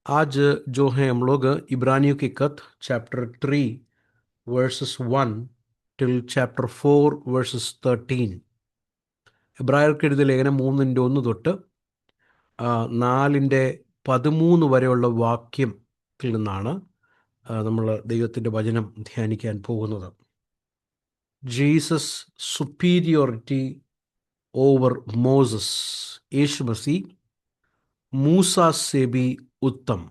आज जो है हम लोग इब्रानियों की कथ chapter 3 versus 1 till chapter 4 versus 13. എബ്രായർക്ക് എഴുതിയ ലേഖനം 3:1 തൊട്ട് 4:13 വരെയുള്ള വാക്യത്തിൽ നിന്നാണ് നമ്മൾ ദൈവത്തിൻ്റെ വചനം ധ്യാനിക്കാൻ പോകുന്നത്. Jesus superiority over Moses. യേശു മസി മൂസ സേ ബി ഉത്തം,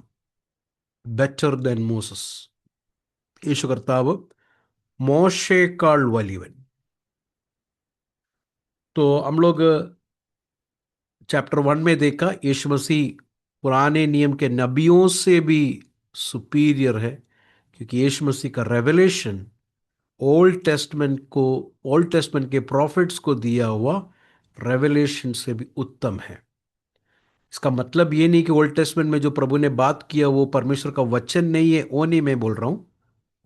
ബെറ്റർ ദാൻ മോസസ്. യേശു കർത്താവ് മോശയേക്കാൾ വലിയവൻ. तो हम लोग चैप्टर 1 में देखा यीशु मसीह पुराने नियम के नबियों से भी सुपीरियर है, क्योंकि यीशु मसीह का रेवलेशन ओल्ड टेस्टमेंट के प्रॉफिट्स को दिया हुआ रेवलेशन से भी उत्तम है. इसका मतलब ये नहीं कि ओल्ड टेस्टमेंट में जो प्रभु ने बात किया वो परमेश्वर का वचन नहीं है, वो नहीं मैं बोल रहा हूँ.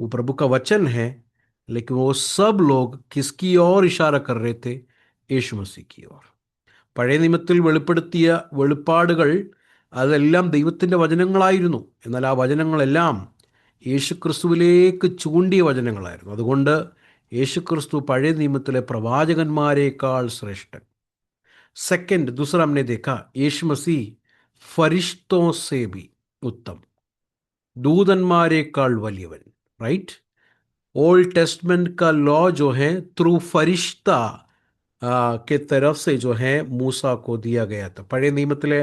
वो प्रभु का वचन है, लेकिन वो सब लोग किसकी ओर इशारा कर रहे थे? യേശു മസീഹ് की ओर. പഴയ നിയമത്തിൽ വെളിപ്പെടുത്തിയ വെളിപ്പാടുകൾ അതെല്ലാം ദൈവത്തിൻ്റെ വചനങ്ങളായിരുന്നു. എന്നാൽ ആ വചനങ്ങളെല്ലാം യേശുക്രിസ്തുവിലേക്ക് ചൂണ്ടിയ വചനങ്ങളായിരുന്നു. അതുകൊണ്ട് യേശുക്രിസ്തു പഴയ നിയമത്തിലെ പ്രവാചകന്മാരെക്കാൾ ശ്രേഷ്ഠൻ. सेकंड, दूसरा हमने देखा यीशु मसीह फरिश्तों से भी उत्तम, दूതന്മാരെക്കാൾ വലിയവൻ. राइट. ओल्ड टेस्टमेंट का लॉ जो है थ्रू फरिश्ता के तरफ से जो है മൂസ को दिया गया था. പഴയ നിയമത്തിലെ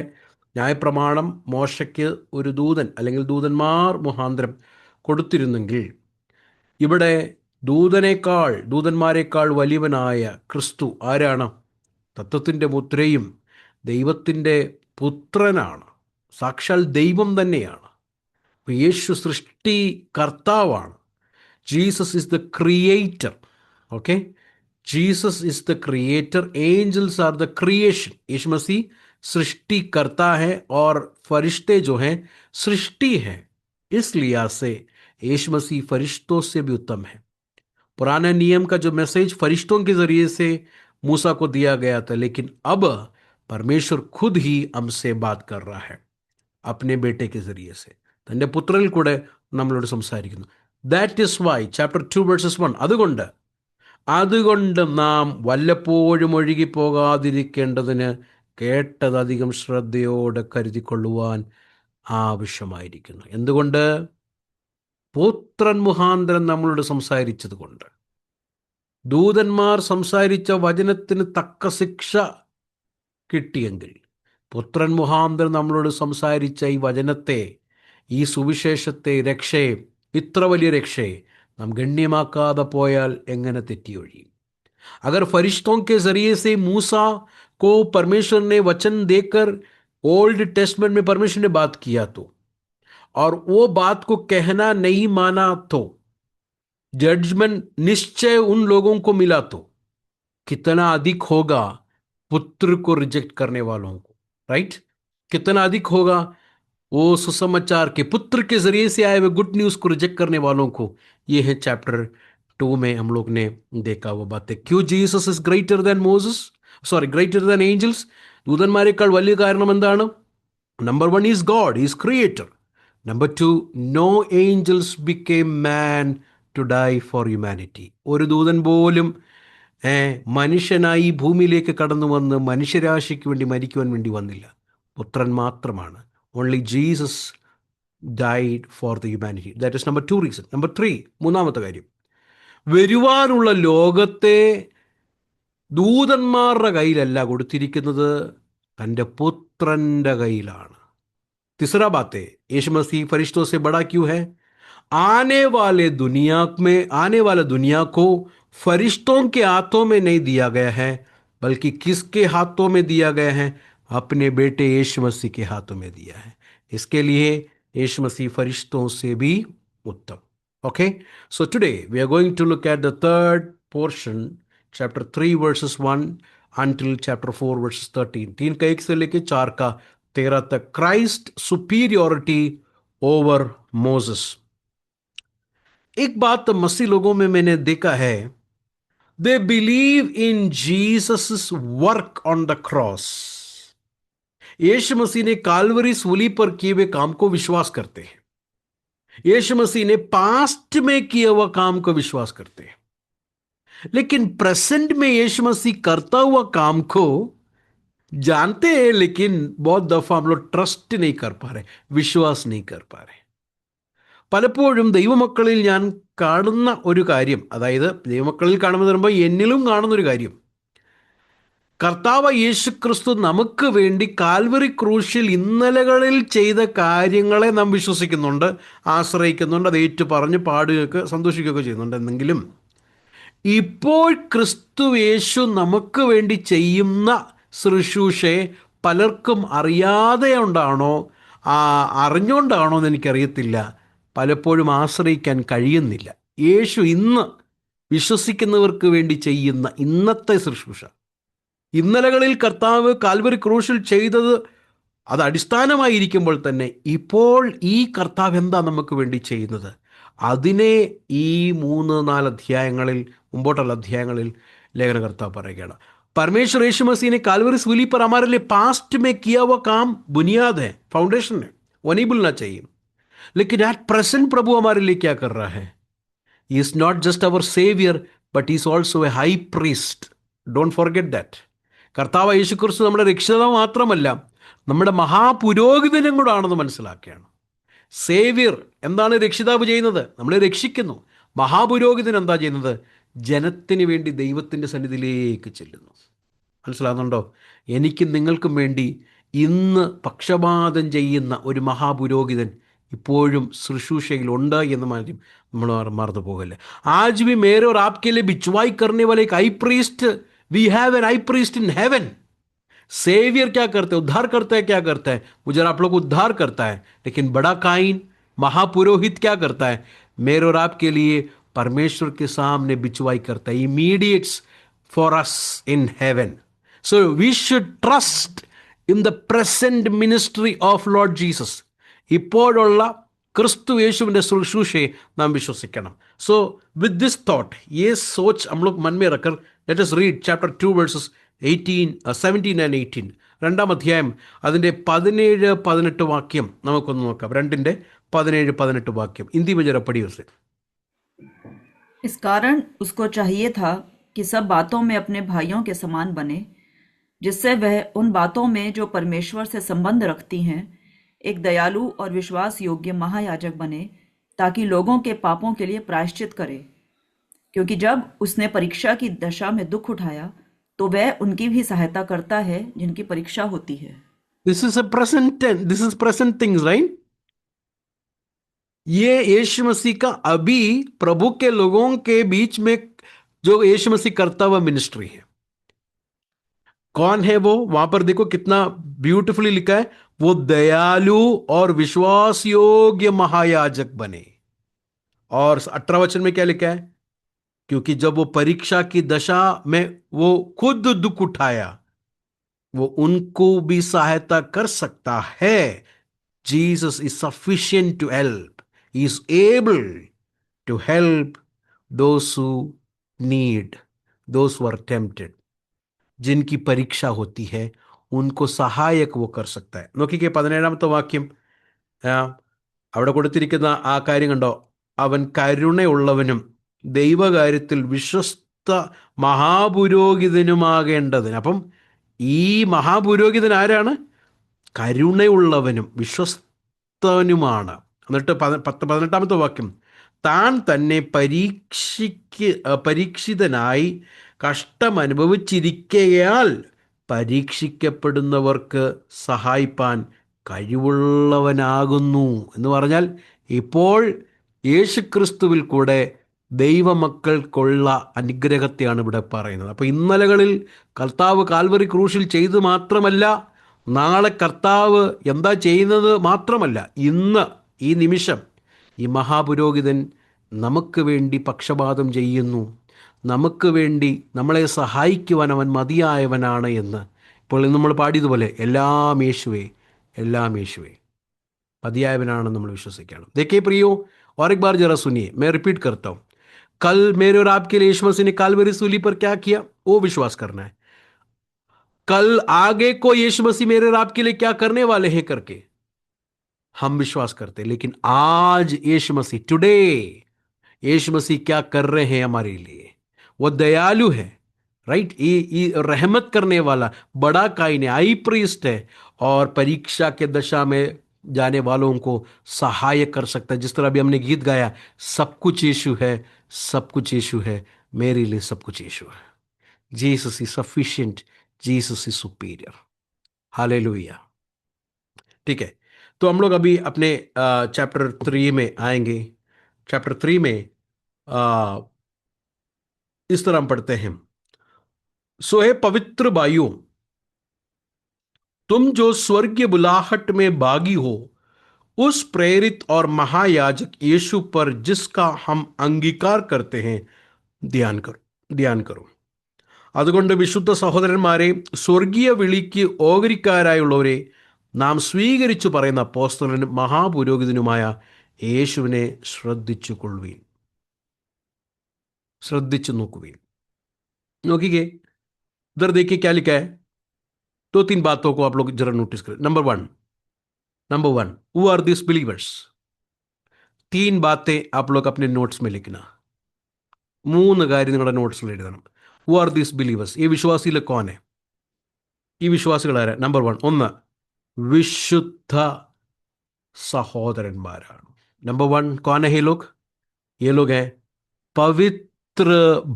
ന്യായപ്രമാണം മോശയ്ക്ക് ഒരു ദൂതൻ അല്ലെങ്കിൽ ദൂതന്മാർ മുഖാന്തരം കൊടുത്തിരുന്നെങ്കിൽ ഇവിടെ ദൂതന്മാരെക്കാൾ വലിയവനായ ക്രിസ്തു ആരാണ്? തത്വത്തിൻ്റെ മുദ്രയും ദൈവത്തിൻ്റെ പുത്രനാണ്. സാക്ഷാൽ ദൈവം തന്നെയാണ്. യേശു സൃഷ്ടി കർത്താവാണ്. Jesus is the creator. Okay, Jesus is the creator, angels are the creation. यीशु मसीह सृष्टि करता है और फरिश्ते जो हैं सृष्टि हैं. इस लिहाज से यीशु मसीह फरिश्तों से भी उत्तम है. पुराने नियम का जो मैसेज फरिश्तों के जरिए से मूसा को दिया गया था, लेकिन अब परमेश्वर खुद ही हमसे बात कर रहा है अपने बेटे के जरिए से. തൻ്റെ പുത്രനിൽ കൂടെ നമ്മളോട് സംസാരിക്കുന്നു. That is why chapter 2 verses 1. അതുകൊണ്ട് നാം വല്ലപ്പോഴും ഒഴുകിപ്പോകാതിരിക്കേണ്ടതിന് കേട്ടതധികം ശ്രദ്ധയോടെ കരുതിക്കൊള്ളുവാൻ ആവശ്യമായിരിക്കുന്നു. എന്തുകൊണ്ട്? പുത്രൻ മുഖാന്തരം നമ്മളോട് സംസാരിച്ചത് കൊണ്ട്. ദൂതന്മാർ സംസാരിച്ച വചനത്തിന് തക്ക ശിക്ഷ കിട്ടിയെങ്കിൽ പുത്രൻ മുഖാന്തരം നമ്മളോട് സംസാരിച്ച ഈ വചനത്തെ, ഈ സുവിശേഷത്തെ, രക്ഷയെ, ഇത്ര വലിയ രക്ഷയെ നാം ഗണ്യമാക്കാതെ പോയാൽ എങ്ങനെ തെറ്റിയൊഴിയും? अगर फरिश्तों के जरिए से मूसा को परमेश्वर ने वचन देकर ओल्ड टेस्टमेंट में परमेश्वर ने बात किया तो, और वो बात को कहना नहीं माना तो, जजमेंट निश्चय उन लोगों को मिला तो कितना अधिक होगा पुत्र को रिजेक्ट करने वालों को. राइट. कितना अधिक होगा वो सुसमाचार के पुत्र के जरिए से आए हुए गुड न्यूज को रिजेक्ट करने वालों को. ये है चैप्टर 2 में हम लोग ने देखा वो बातें. क्यों Jesus is greater than Moses, greater than angels? ദൂതന്മാരെക്കാൾ വലിയ കാരണം എന്താണ്? Number 1 is God, is creator. Number 2, no angels become man to die for humanity. ഒരു ദൂതൻ പോലും മനുഷ്യനായി ഭൂമിയിലേക്ക് കടന്നു വന്ന് മനുഷ്യരാശിക്ക് വേണ്ടി മരിക്കുവാൻ വേണ്ടി വന്നില്ല. പുത്രൻ മാത്രമാണ്. Only Jesus died for the humanity. That is number 2 reason. Number 3, മൂന്നാമത്തെ കാര്യം, വരുവാനുള്ള ലോകത്തെ ദൂതന്മാരുടെ കയ്യിലല്ല കൊടുത്തിരിക്കുന്നത്, തൻ്റെ പുത്രൻ്റെ കയ്യിലാണ്. तीसरा बात है, यीशु मसीह फरिश्तों से बड़ा क्यों है? आने वाले दुनिया को फरिश्तों के हाथों में नहीं दिया गया है, बल्कि किसके हाथों में दिया गया है? अपने बेटे यीशु मसीह के हाथों में दिया है. इसके लिए यीशु मसीह फरिश्तों से भी उत्तम. Okay, so today we are going to look at the third portion, chapter 3 verses 1 until chapter 4 verses 13. 3 का 1 से लेके 4 का 13 तक, क्राइस्ट सुपीरियोरिटी ओवर मोसेस. एक बात मसीह लोगों में मैंने देखा है, they believe in Jesus' work on the cross. यीशु मसीह ने कालवरी सूली पर किए हुए काम को विश्वास करते हैं। यीशु मसीह ने पास्ट में किए हुआ काम को विश्वास करते हैं, लेकिन प्रेजेंट में यीशु मसीह करता हुआ काम को जानते हैं, लेकिन बहुत दफा हम लोग ट्रस्ट नहीं कर पा रहे, വിശ്വാസ് नहीं कर पा रहे. പലപ്പോഴും ദൈവമക്കളിൽ ഞാൻ കാണുന്ന ഒരു കാര്യം, അതായത് ദൈവമക്കളിൽ കാണുമെന്ന് പറയുമ്പോൾ എന്നിലും കാണുന്നൊരു കാര്യം, കർത്താവ് യേശു ക്രിസ്തു നമുക്ക് വേണ്ടി കാൽവറി ക്രൂശിൽ ഇന്നലകളിൽ ചെയ്ത കാര്യങ്ങളെ നാം വിശ്വസിക്കുന്നുണ്ട്, ആശ്രയിക്കുന്നുണ്ട്, അത് ഏറ്റു പറഞ്ഞ് പാടുകയൊക്കെ സന്തോഷിക്കുകയൊക്കെ ചെയ്യുന്നുണ്ട്. എന്നെങ്കിലും ഇപ്പോൾ ക്രിസ്തു യേശു നമുക്ക് വേണ്ടി ചെയ്യുന്ന ശുശ്രൂഷയെ പലർക്കും അറിയാതെ കൊണ്ടാണോ അറിഞ്ഞുകൊണ്ടാണോ എന്ന് എനിക്കറിയത്തില്ല, പലപ്പോഴും ആശ്രയിക്കാൻ കഴിയുന്നില്ല. യേശു ഇന്ന് വിശ്വസിക്കുന്നവർക്ക് വേണ്ടി ചെയ്യുന്ന ഇന്നത്തെ ശുശ്രൂഷ, ഇന്നലകളിൽ കർത്താവ് കാൽവരി ക്രൂശിൽ ചെയ്തത് അത് അടിസ്ഥാനമായിരിക്കുമ്പോൾ തന്നെ ഇപ്പോൾ ഈ കർത്താവ് എന്താ നമുക്ക് വേണ്ടി ചെയ്യുന്നത്, അതിനെ ഈ 3-4 അധ്യായങ്ങളിൽ, മുമ്പോട്ടുള്ള അധ്യായങ്ങളിൽ ലേഖനകർത്താവ് പറയുകയാണ്. परमेश्वर यीशु मसीह ने कालवरी सूली पर हमारे लिए पास्ट में किया हुआ काम बुनियाद है, फाउंडेशन है, वो नहीं भूलना चाहिए. लेकिन एट प्रेजेंट प्रभु हमारे लिए क्या कर रहा है? He is not just our saviour but he is also a high priest. Don't forget that. കർത്താവ് യേശു ക്രിസ്തു നമ്മുടെ രക്ഷിതാവ് മാത്രമല്ല, നമ്മുടെ മഹാപുരോഹിതനും കൂടെ ആണെന്ന് മനസ്സിലാക്കുകയാണ്. സേവ്യർ എന്താണ് രക്ഷിതാവ് ചെയ്യുന്നത്? നമ്മളെ രക്ഷിക്കുന്നു. മഹാപുരോഹിതൻ എന്താ ചെയ്യുന്നത്? ജനത്തിന് വേണ്ടി ദൈവത്തിൻ്റെ സന്നിധിയിലേക്ക് ചെല്ലുന്നു. മനസ്സിലാകുന്നുണ്ടോ? എനിക്കും നിങ്ങൾക്കും വേണ്ടി ഇന്ന് പക്ഷപാതം ചെയ്യുന്ന ഒരു മഹാപുരോഹിതൻ ഇപ്പോഴും ശുശ്രൂഷയിലുണ്ട് എന്ന് നമ്മൾ മറന്നു പോകല്ലേ. आज भी मेरे और आपके लिए बिचवाई करने वाले एक high priest, we have an high priest in heaven. Saviour क्या करते हैं? उद्धार करता है. क्या करता है? मुझे आप लोग को उद्धार करता है. लेकिन बड़ा काइन महापुरोहित क्या करता है? मेरे और आपके लिए परमेश्वर के सामने बिचवाई करता है. Mediates for us in heaven. So we should trust in the present ministry of Lord Jesus. ഇപ്പോഴുള്ള ക്രിസ്തു യേശുവിൻ്റെ ശുശ്രൂഷയെ നാം വിശ്വസിക്കണം. സോ വിത്ത് ദിസ് തോട്ട്, ये सोच हम लोग मन में रखकर let us read chapter 2 verses 17 and 18. 2-ാം അധ്യായം അതിൻ്റെ 17-18 വാക്യം നമുക്കൊന്ന് നോക്കാം. 2-ന്റെ 17-18 വാക്യം. हिंदी में जरा पढ़िए उसे. इस कारण उसको चाहिए था कि सब बातों में अपने भाइयों के समान बने, जिससे वह उन बातों में जो परमेश्वर से संबंध रखती हैं एक दयालु और विश्वास योग्य महायाजक बने, ताकि लोगों के पापों के लिए प्रायश्चित करे. क्योंकि जब उसने परीक्षा की दशा में दुख उठाया तो वह उनकी भी सहायता करता है जिनकी परीक्षा होती है. This is a present tense. This is present things, right? ये यीशु मसीह का अभी प्रभु के लोगों के बीच में जो यीशु मसीह करता हुआ मिनिस्ट्री है. कौन है वो? वहां पर देखो कितना ब्यूटीफुली लिखा है, वो दयालु और विश्वास योग्य महायाजक बने. और 18 वचन में क्या लिखा है? क्योंकि जब वो परीक्षा की दशा में वो खुद दुख उठाया, वो उनको भी सहायता कर सकता है. Jesus is sufficient to help. He is able to help those who need, those who are tempted. जिनकी परीक्षा होती है उनको സഹായക वो कर सकता है. നോക്കിക്കേ 17-ാമത്തെ വാക്യം. അവിടെ കൊടുത്തിരിക്കുന്ന ആ കാര്യം കണ്ടോ? അവൻ കരുണയുള്ളവനും ദൈവകാര്യത്തിൽ വിശ്വസ്ത മഹാപുരോഹിതനുമാകേണ്ടതിന്. അപ്പം ഈ മഹാപുരോഹിതൻ ആരാണ്? കരുണയുള്ളവനും വിശ്വസ്തനുമാണ്. എന്നിട്ട് 18-ാമത്തെ വാക്യം, താൻ തന്നെ പരീക്ഷിതനായി കഷ്ടമനുഭവിച്ചിരിക്കയാൽ പരീക്ഷിക്കപ്പെടുന്നവർക്ക് സഹായിപ്പാൻ കഴിവുള്ളവനാകുന്നു. എന്ന് പറഞ്ഞാൽ ഇപ്പോൾ യേശുക്രിസ്തുവിൽ കൂടെ ദൈവമക്കൾക്കുള്ള അനുഗ്രഹത്തെയാണ് ഇവിടെ പറയുന്നത്. അപ്പോൾ ഇന്നലകളിൽ കർത്താവ് കാൽവറി ക്രൂശിൽ ചെയ്ത് മാത്രമല്ല, നാളെ കർത്താവ് എന്താ ചെയ്യുന്നത് മാത്രമല്ല, ഇന്ന് ഈ നിമിഷം ഈ മഹാപുരോഹിതൻ നമുക്ക് വേണ്ടി പക്ഷപാതം ചെയ്യുന്നു, നമുക്ക് വേണ്ടി നമ്മളെ സഹായിക്കുവാൻ അവൻ മതിയായവനാണ് എന്ന്. ഇപ്പോൾ നമ്മൾ പാടിയതുപോലെ എല്ലാം യേശുവേ, എല്ലാം യേശുവേ, മതിയായവനാണെന്ന് നമ്മൾ വിശ്വസിക്കണം. देखिए प्रियो, और एक बार जरा सुनिए, मैं रिपीट करता हूँ. कल मेरे और आपके लिए यीशु मसीह ने कालवरी सूली पर क्या किया? वो विश्वास करना है. कल आगे को यीशु मसीह मेरे और आपके लिए क्या करने वाले हैं करके हम विश्वास करते हैं, लेकिन आज यीशु मसीह, टुडे यीशु मसीह क्या कर रहे हैं हमारे लिए? वो दयालु है, राइट? ये रहमत करने वाला बड़ा काइन है, हाई प्रीस्ट है, और परीक्षा के दशा में जाने वालों को सहाय कर सकता है। जिस तरह अभी हमने गीत गाया, सब कुछ यीशु है, सब कुछ यीशु है, मेरे लिए सब कुछ यीशु है। Jesus is sufficient, Jesus is superior. Hallelujah. ठीक है, तो हम लोग अभी अपने चैप्टर 3 में आएंगे। चैप्टर 3 में आ, इस तरह हम पढ़ते हैं, सो हे पवित्र भाइयों, तुम जो स्वर्गीय बुलाहट में भागी हो, उस प्रेरित और महायाजक यीशु पर जिसका हम अंगीकार करते हैं ധ്യാൻ കरो. അതുകൊണ്ട് വിശുദ്ധ സഹോദരന്മാരെ, സ്വർഗീയ വിളിക്ക് ഓഹരിക്കാരായുള്ളവരെ, നാം സ്വീകരിച്ചു പറയുന്ന അപ്പോസ്തലനും മഹാപുരോഹിതനുമായ യേശുവിനെ ശ്രദ്ധിച്ചു നോക്കുവീൻ. നോക്കിക്കേ, इधर देखिए क्या लिखा है. 2-3 बातों को आप लोग जरा नोटिस करें. Number one, who are this believers? 3 बातें आप लोग अपने नोट्स में लिखना. 3 കാര്യം നിങ്ങളുടെ നോട്ട്സിൽ എഴുതണം. Who are these believers? ഈ വിശ്വാസികൾ കോനെ? ഈ വിശ്വാസികൾ ആരാ? നമ്പർ 1, 1, വിശുദ്ധ സഹോദരന്മാരാണ്. नंबर 1 कौन है ये लोग? ये लोग हैं पवित्र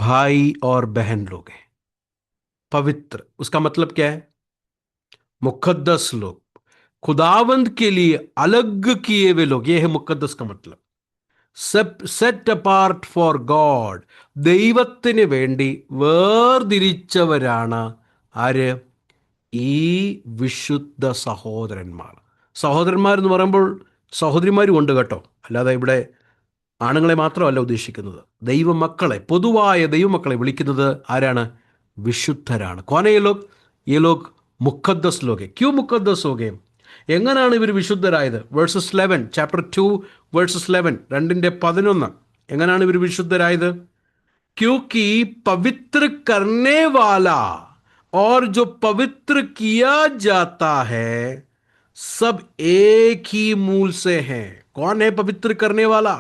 भाई और बहन लोग हैं. पवित्र, उसका मतलब क्या है? मुकद्दस लोग, खुदावंद के लिए अलग किए हुए लोग. ये है मुकद्दस का मतलब. സെറ്റ് അപ്പാർട്ട് ഫോർ ഗോഡ്, ദൈവത്തിന് വേണ്ടി വേർതിരിച്ചവരാണ് ആര്? ഈ വിശുദ്ധ സഹോദരന്മാർ. സഹോദരന്മാർ എന്ന് പറയുമ്പോൾ സഹോദരിമാരും ഉണ്ട് കേട്ടോ, അല്ലാതെ ഇവിടെ ആണുങ്ങളെ മാത്രമല്ല ഉദ്ദേശിക്കുന്നത്. ദൈവമക്കളെ, പൊതുവായ ദൈവമക്കളെ വിളിക്കുന്നത് ആരാണ്? വിശുദ്ധരാണ്. കോനെ ये लोग मुकद्दस लोग हैं. क्यों मुकद्दस हो गए? എങ്ങനെയാണ് ഇവർ വിശുദ്ധരായത്? Versus 11, chapter 2 versus 11, 2:11. എങ്ങനെയാണ് ഇവർ വിശുദ്ധരായത്? क्योंकि पवित्र करने वाला और जो पवित्र किया जाता है सब एक ही मूल से हैं. कौन है पवित्र करने वाला?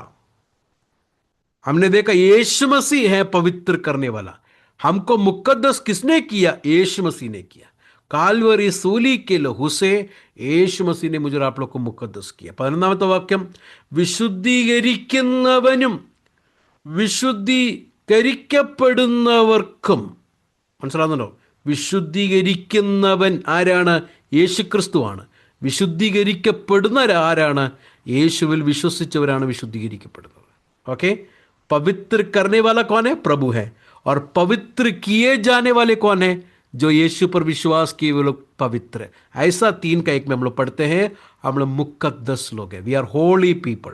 हमने देखा यीशु मसीह है पवित्र करने वाला. हमको मुकद्दस किसने किया? यीशु मसीह ने किया. കാൽവറി സൂലി के लहू से യേശു മസീഹ് ने मुझे आप लोग को मुकद्दस किया. 11ാമത്തെ വാക്യം, വിശുദ്ധീകരിക്കുന്നവനും വിശുദ്ധീകരിക്കപ്പെടുന്നവർക്കും. മനസ്സിലാകുന്നുണ്ടോ? വിശുദ്ധീകരിക്കുന്നവൻ ആരാണ്? യേശു ക്രിസ്തുവാണ്. വിശുദ്ധീകരിക്കപ്പെടുന്ന ആരാണ്? യേശുവിൽ വിശ്വസിച്ചവരാണ് വിശുദ്ധീകരിക്കപ്പെടുന്നത്. ഓക്കെ, पवित्र करने वाला कौन है? प्रभु है. और पवित्र किए जाने वाले कौन है? जो यीशु पर विश्वास किए वो लोग पवित्र है. ऐसा 3 का 1 में हम लोग पढ़ते हैं. हम लोग मुकद्दस लोग हैं. We are holy people.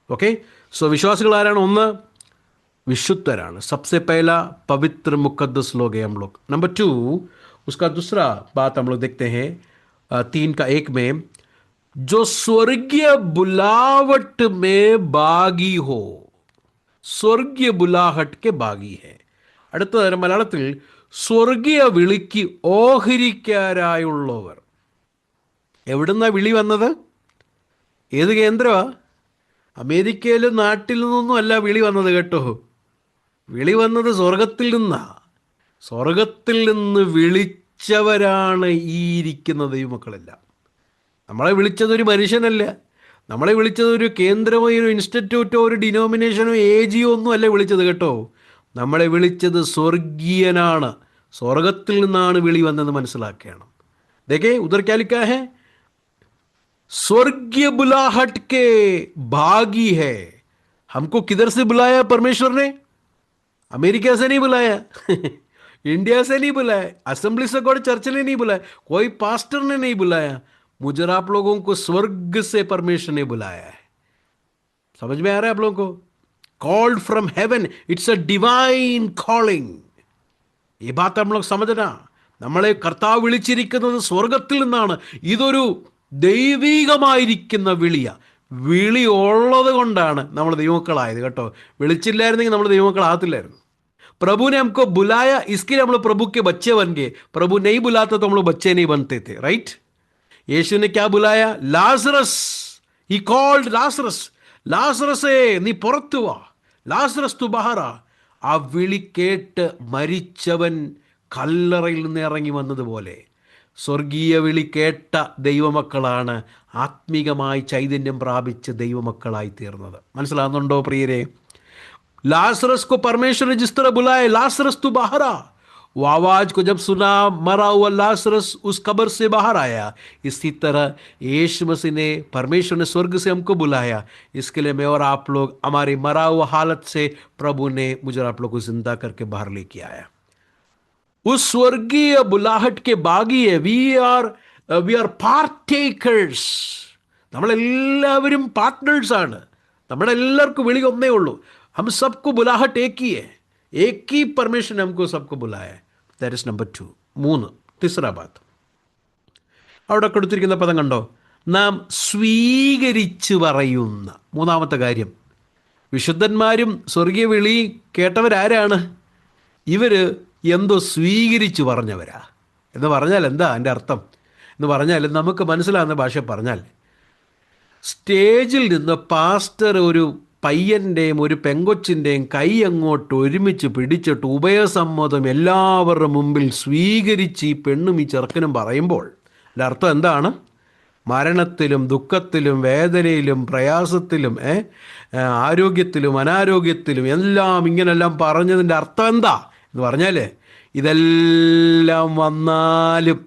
Okay, so विश्वासिകൾ ആരാണ്? 1, विशुद्धराണ്. सबसे पहला पवित्र मुकद्दस लोग हैं हम लोग. नंबर 2, उसका दूसरा बात हम लोग देखते हैं 3 का 1 में, जो स्वर्गीय बुलावट में भागी हो. സ്വർഗീയ ബുലാഹട്ട് के ഭാഗി है. അടുത്ത തരം മലയാളത്തിൽ സ്വർഗീയ വിളിക്ക് ഓഹരിക്കാരായുള്ളവർ. എവിടുന്നാ വിളി വന്നത്? ഏത് കേന്ദ്രമാ? അമേരിക്കയിലും നാട്ടിൽ നിന്നൊന്നും അല്ല വിളി വന്നത് കേട്ടോ. വിളി വന്നത് സ്വർഗത്തിൽ നിന്നാ. സ്വർഗത്തിൽ നിന്ന് വിളിച്ചവരാണ് ഈ ഇരിക്കുന്ന ദൈവമക്കളെല്ലാം. നമ്മളെ വിളിച്ചതൊരു മനുഷ്യനല്ല. നമ്മളെ വിളിച്ചത് ഒരു കേന്ദ്രമോ ഒരു ഇൻസ്റ്റിറ്റ്യൂട്ടോ ഒരു ഡിനോമിനേഷനോ AGO ഒന്നും അല്ല വിളിച്ചത് കേട്ടോ. നമ്മളെ വിളിച്ചത് സ്വർഗീയനാണ്. സ്വർഗത്തിൽ നിന്നാണ് വിളി വന്നെന്ന് മനസ്സിലാക്കണം. देखिए उधर क्या लिखा है? स्वर्गीय बुलाहट के भागी है. हमको किधर से बुलाया परमेश्वर ने? अमेरिका से नहीं बुलाया इंडिया से नहीं बुलाया, असेंबली से गॉड चर्च ने नहीं बुलाया, कोई पास्टर ने नहीं बुलाया. मुझे आप लोगों को स्वर्ग से परमेश्वर ने बुलाया है. समझ में आ रहा है आप लोगों को? Called from heaven, it's a divine calling. ഈ ബാത്ത് നമ്മൾ സമझना. നമ്മളെ കർത്താവ് വിളിച്ചിരിക്കുന്നത് സ്വർഗത്തിൽ നിന്നാണ്. ഇതൊരു ദൈവികമായിരിക്കുന്ന വിളിയ. വിളി ഉള്ളത് കൊണ്ടാണ് നമ്മൾ ദൈവമക്കളായത് കേട്ടോ. വിളിച്ചില്ലായിരുന്നെങ്കിൽ നമ്മൾ ദൈവമക്കളാകത്തില്ലായിരുന്നു. प्रभु ने हमको बुलाया, इसके लिए हम लोग प्रभु के बच्चे बन गए। प्रभु नहीं बुलाता तो हम लोग बच्चे नहीं बनते थे, राइट? യേശു ने क्या बुलाया? लाजरस, ही कॉल्ड लाजरस, ലാസറസേ നീ പുറത്തു വാ, ലാസറസ് തു ബഹറ. ആ വിളി കേട്ട് മരിച്ചവൻ കല്ലറയിൽ നിന്ന് ഇറങ്ങി വന്നതുപോലെ സ്വർഗീയ വിളി കേട്ട ദൈവമക്കളാണ് ആത്മീകമായി ചൈതന്യം പ്രാപിച്ച് ദൈവമക്കളായി തീർന്നത്. മനസ്സിലാകുന്നുണ്ടോ പ്രിയരെ? लासरस को परमेश्वर ने जिस तरह बुलाए, लासरस तू बाहर आ, वो आवाज को जब सुना, मरा हुआ लासरस उस कब्र से बाहर आया। इसी तरह यीशु मसीह ने, परमेश्वर ने स्वर्ग से हमको बुलाया। इसके लिए मैं और आप लोग हमारी मरा हुआ हालत से प्रभु ने मुझे और आप लोग को जिंदा करके बाहर लेके आया। उस स्वर्गीय बुलाहट के बागी है। We are partakers. നമ്മളെല്ലാവരും പാർട്ട്നേഴ്സാണ്. നമ്മുടെ എല്ലാവർക്കും വിളി ഒന്നേ ഉള്ളൂ. हम सबको बुलाहट एक ही है, एक ही परमेश्वर ने हमको सबको बुलाया है. That is number 2. 3. तीसरा बात, അവിടെ കൊടുത്തിരിക്കുന്ന പദം കണ്ടോ? നാം സ്വീകരിച്ചു പറയുന്ന. മൂന്നാമത്തെ കാര്യം, വിശുദ്ധന്മാരും സ്വർഗീയ വിളി കേട്ടവരാരാണ്? ഇവർ എന്തോ സ്വീകരിച്ചു പറഞ്ഞവരാ. എന്ന് പറഞ്ഞാൽ എന്താ എൻ്റെ അർത്ഥം? എന്ന് പറഞ്ഞാൽ നമുക്ക് മനസ്സിലാകുന്ന ഭാഷ പറഞ്ഞാൽ, സ്റ്റേജിൽ നിന്ന് പാസ്റ്റർ ഒരു പയ്യൻ്റെയും ഒരു പെങ്കൊച്ചിൻ്റെയും കൈ അങ്ങോട്ട് ഒരുമിച്ച് പിടിച്ചിട്ട് ഉഭയസമ്മതം എല്ലാവരുടെ മുമ്പിൽ സ്വീകരിച്ച് ഈ പെണ്ണും ഈ ചെറുക്കനും പറയുമ്പോൾ അതിൻ്റെ അർത്ഥം എന്താണ്? മരണത്തിലും ദുഃഖത്തിലും വേദനയിലും പ്രയാസത്തിലും ആരോഗ്യത്തിലും അനാരോഗ്യത്തിലും എല്ലാം ഇങ്ങനെല്ലാം പറഞ്ഞതിൻ്റെ അർത്ഥം എന്താ എന്ന് പറഞ്ഞാൽ, ഇതെല്ലാം വന്നാലും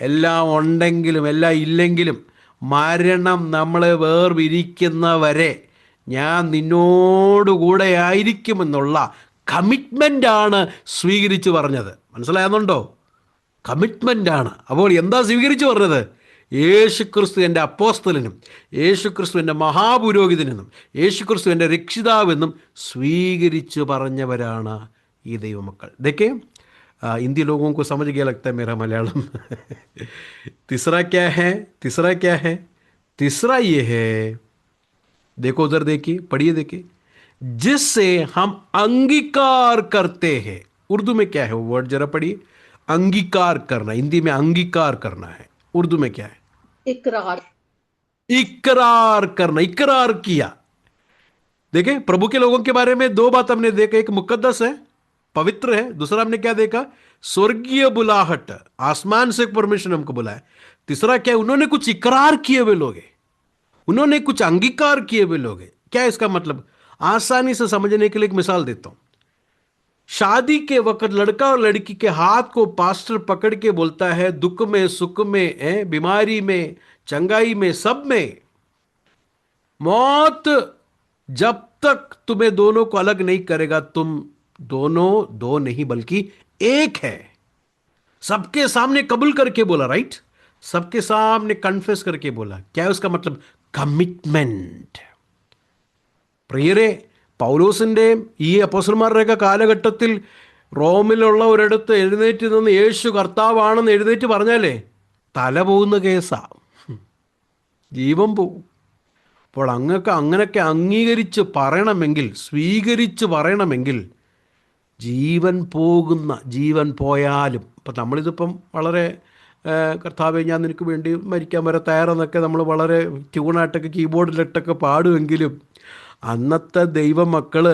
എല്ലാം ഉണ്ടെങ്കിലും എല്ലാം ഇല്ലെങ്കിലും മരണം നമ്മളെ വേർപിരിക്കുന്നവരെ ഞാൻ നിന്നോടുകൂടെ ആയിരിക്കുമെന്നുള്ള കമ്മിറ്റ്മെൻ്റാണ് സ്വീകരിച്ച് പറഞ്ഞത്. മനസ്സിലാകുന്നുണ്ടോ? കമ്മിറ്റ്മെൻ്റാണ്. അപ്പോൾ എന്താ സ്വീകരിച്ച് പറഞ്ഞത്? യേശുക്രിസ്തു എൻ്റെ അപ്പോസ്തലനും യേശുക്രിസ്തു എൻ്റെ മഹാപുരോഹിതനെന്നും യേശുക്രിസ്തു എൻ്റെ രക്ഷിതാവെന്നും സ്വീകരിച്ച് പറഞ്ഞവരാണ് ഈ ദൈവമക്കൾ. देखिए हिंदी लोगों को समझ गया लगता है मेरा मलयालम. तीसरा क्या है? तीसरा ये है, देखो उधर देखिए, पढ़िए, देखिए, जिससे हम अंगीकार करते हैं. उर्दू में क्या है वो वर्ड जरा पढ़िए. अंगीकार करना, हिंदी में अंगीकार करना है, उर्दू में क्या है? इकरार. इकरार करना, इकरार किया. देखे, प्रभु के लोगों के बारे में 2 बात हमने देखा. एक मुकद्दस है, पवित्र है. दूसरा हमने क्या देखा? स्वर्गीय बुलाहट, आसमान से परमेश्वर ने हमको बुलाया. तीसरा क्या है? उन्होंने कुछ इकरार किए हुए लोग हैं, उन्होंने कुछ अंगीकार किए हुए लोग हैं. क्या है इसका मतलब? आसानी से समझने के लिए एक मिसाल देता हूं. शादी के वक्त लड़का और लड़की के हाथ को पास्टर पकड़ के बोलता है, दुख में सुख में, बीमारी में, चंगाई में, सब में, मौत जब तक तुम्हें दोनों को अलग नहीं करेगा, तुम दोनों दो नहीं बल्कि एक है. सबके सामने कबूल करके बोला, राइट? सबके सामने कन्फेस करके बोला. क्या है उसका मतलब? കമ്മിറ്റ്മെന്റ്. പ്രിയരെ, പൗലോസിൻ്റെയും ഈ അപ്പോസ്തലന്മാരുടെയൊക്കെ കാലഘട്ടത്തിൽ റോമിലുള്ള ഒരിടത്ത് എഴുന്നേറ്റ് നിന്ന് യേശു കർത്താവാണെന്ന് എഴുന്നേറ്റ് പറഞ്ഞാലേ തല പോകുന്ന കേസാ, ജീവൻ പോവും. അപ്പോൾ അങ്ങനെയൊക്കെ അംഗീകരിച്ച് പറയണമെങ്കിൽ, സ്വീകരിച്ച് പറയണമെങ്കിൽ ജീവൻ പോയാലും. അപ്പം നമ്മളിതിപ്പം വളരെ കർത്താവെ ഞാൻ നിനക്ക് വേണ്ടി മരിക്കാൻ വരെ തയ്യാറെന്നൊക്കെ നമ്മൾ വളരെ ട്യൂണായിട്ടൊക്കെ കീബോർഡിലിട്ടൊക്കെ പാടുമെങ്കിലും അന്നത്തെ ദൈവമക്കൾ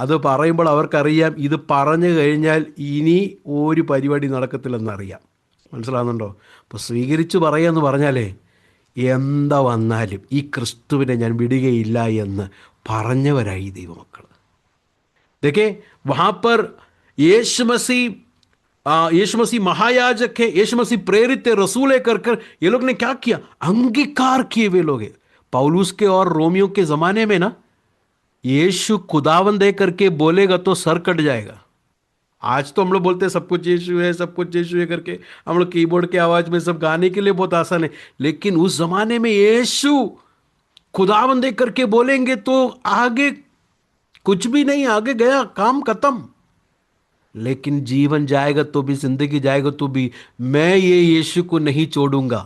അത് പറയുമ്പോൾ അവർക്കറിയാം ഇത് പറഞ്ഞു കഴിഞ്ഞാൽ ഇനി ഒരു പരിപാടി നടക്കത്തില്ലെന്നറിയാം. മനസ്സിലാകുന്നുണ്ടോ? അപ്പോൾ സ്വീകരിച്ച് പറയാമെന്ന് പറഞ്ഞാലേ എന്താ വന്നാലും ഈ ക്രിസ്തുവിനെ ഞാൻ വിടുകയില്ല എന്ന് പറഞ്ഞവരായി ദൈവമക്കൾ. देखिए वहाँ पर यीशु मसीह महायाजक है, यीशु मसीह प्रेरित है, रसूल है कर ये लोग ने क्या किया? अंगीकार किए हुए लोग हैं. पौलुस के और रोमियो के ज़माने में ना यीशु खुदावन दे करके बोलेगा तो सर कट जाएगा. आज तो हम लोग बोलते हैं सब कुछ यीशु है, सब कुछ यीशु है करके, हम लोग कीबोर्ड की आवाज़ में सब गाने के लिए बहुत आसान है. लेकिन उस ज़माने में यीशु खुदावन दे करके बोलेंगे तो आगे कुछ भी नहीं, आगे गया, काम खत्म. लेकिन जीवन जाएगा तो भी, जिंदगी जाएगा तो भी मैं ये यीशु को नहीं छोड़ूंगा,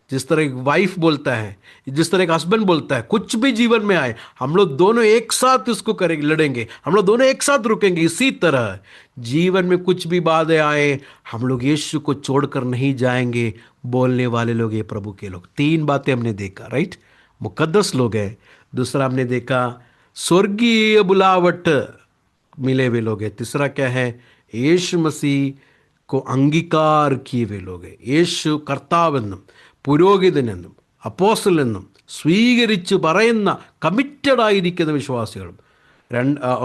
जिस तरह एक वाइफ बोलता है, जिस तरह एक हस्बैंड बोलता है, कुछ भी जीवन में आए हम लोग दोनों एक साथ इसको करेंगे, लड़ेंगे, हम लोग दोनों एक साथ रुकेंगे। इसी तरह जीवन में कुछ भी बाधाएं आए, हम लोग यीशु को छोड़कर नहीं जाएंगे। बोलने वाले लोग ये प्रभु के लोग। तीन बातें हमने देखा, राइट? मुकद्दस लोग हैं। दूसरा हमने देखा स्वर्गीय बुलावट मिले हुए लोग हैं। तीसरा क्या है? यीशु मसीह को अंगीकार किए हुए लोग हैं। യേശു കർത്താവെന്നും പുരോഹിതനെന്നും അപ്പോസ്തലനെന്നും സ്വീകരിച്ച് പറയുന്ന കമ്മിറ്റഡ് ആയിരിക്കുന്ന വിശ്വാസികളും.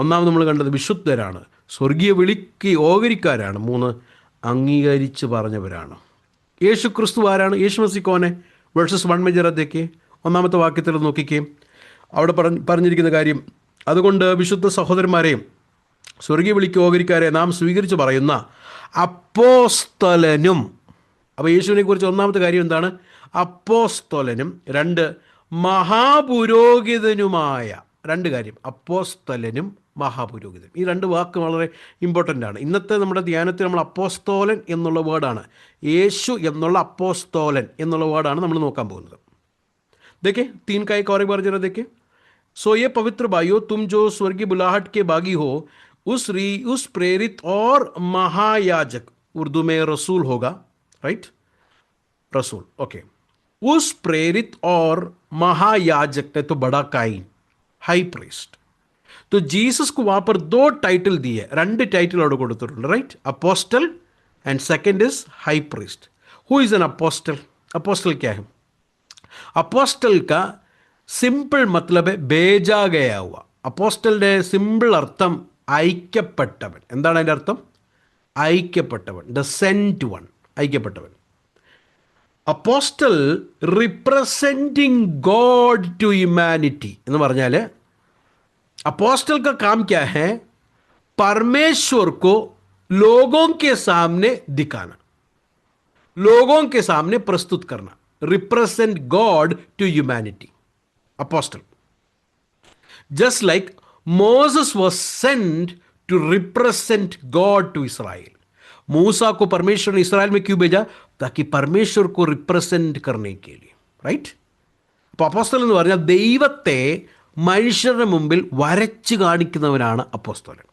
ഒന്നാമത് നമ്മൾ കണ്ടത് വിശുദ്ധരാണ്, സ്വർഗീയ വിളിക്ക് ഓഹരിക്കാരാണ്. മൂന്ന്, അംഗീകരിച്ച് പറഞ്ഞവരാണ്. യേശു ക്രിസ്തു ആരാണ്? യേശു മസീഹ് കോനെ? വേഴ്സസ് 1 में जरा देखिए, ഒന്നാമത്തെ വാക്യത്തിൽ നോക്കിക്കേ. അവിടെ പറഞ്ഞിരിക്കുന്ന കാര്യം, അതുകൊണ്ട് വിശുദ്ധ സഹോദരന്മാരെയും സ്വർഗീയ വിളിക്ക് ഓഹരിക്കാരെ നാം സ്വീകരിച്ച് പറയുന്ന അപ്പോസ്തലനും. അപ്പോൾ യേശുവിനെ കുറിച്ച് ഒന്നാമത്തെ കാര്യം എന്താണ്? അപ്പോസ്തലനും. രണ്ട്, മഹാപുരോഹിതനുമായ. രണ്ട് കാര്യം, അപ്പോസ്തലനും മഹാപുരോഹിതൻ. ഈ രണ്ട് വാക്ക് വളരെ ഇമ്പോർട്ടൻ്റ് ആണ്. ഇന്നത്തെ നമ്മുടെ ധ്യാനത്തിൽ നമ്മൾ അപ്പോസ്തോലൻ എന്നുള്ള വേർഡാണ്, യേശു എന്നുള്ള അപ്പോസ്തോലൻ എന്നുള്ള വേർഡാണ് നമ്മൾ നോക്കാൻ പോകുന്നത്. देखिए 3 का एक और एक बार जरा देखिए. सो ये पवित्र भाइयों, तुम जो स्वर्गीय बुलाहट के बागी हो, उस प्रेरित और महायाजक, उर्दू में रसूल होगा, राइट? रसूल, ओके. उस प्रेरित और महायाजक ने तो बड़ा काइन, हाई प्रीस्ट. तो जीसस को वहां पर 2 टाइटल दिए, 2 टाइटल അവിടെ കൊടുത്തിട്ടുണ്ട്, right? Apostle and second is high priest. Who is an apostle? Apostle क्या है? अपोस्टल का सिंपल मतलब है भेजा गया हुआ. അപ്പോസ്റ്റലിന്റെ സിമ്പിൾ അർത്ഥം ഐക്യപ്പെട്ടവൻ. എന്താണ് അതിൻ്റെ അർത്ഥം? ഐക്യപ്പെട്ടവൻ, ദ സെൻറ്റ് വൺ, ഐക്യപ്പെട്ടവൻ. Apostle representing God to humanity എന്ന് പറഞ്ഞാൽ अपोस्टल का काम क्या है? परमेश्वर को लोगों के सामने दिखाना, लोगों के सामने प्रस्तुत करना. Represent God to humanity, apostle. Just like Moses was sent to represent God to Israel. मूसा को परमेश्वर ने इस्राइल में क्यों भेजा? ताकि परमेश्वर को रिप्रेजेंट करने के लिए, राइट? അപ്പോൾ അപ്പോസ്തലൻ എന്ന് പറഞ്ഞാൽ ദൈവത്തെ മനുഷ്യരുടെ മുമ്പിൽ വരച്ച് കാണിക്കുന്നവനാണ് അപ്പോസ്തലൻ.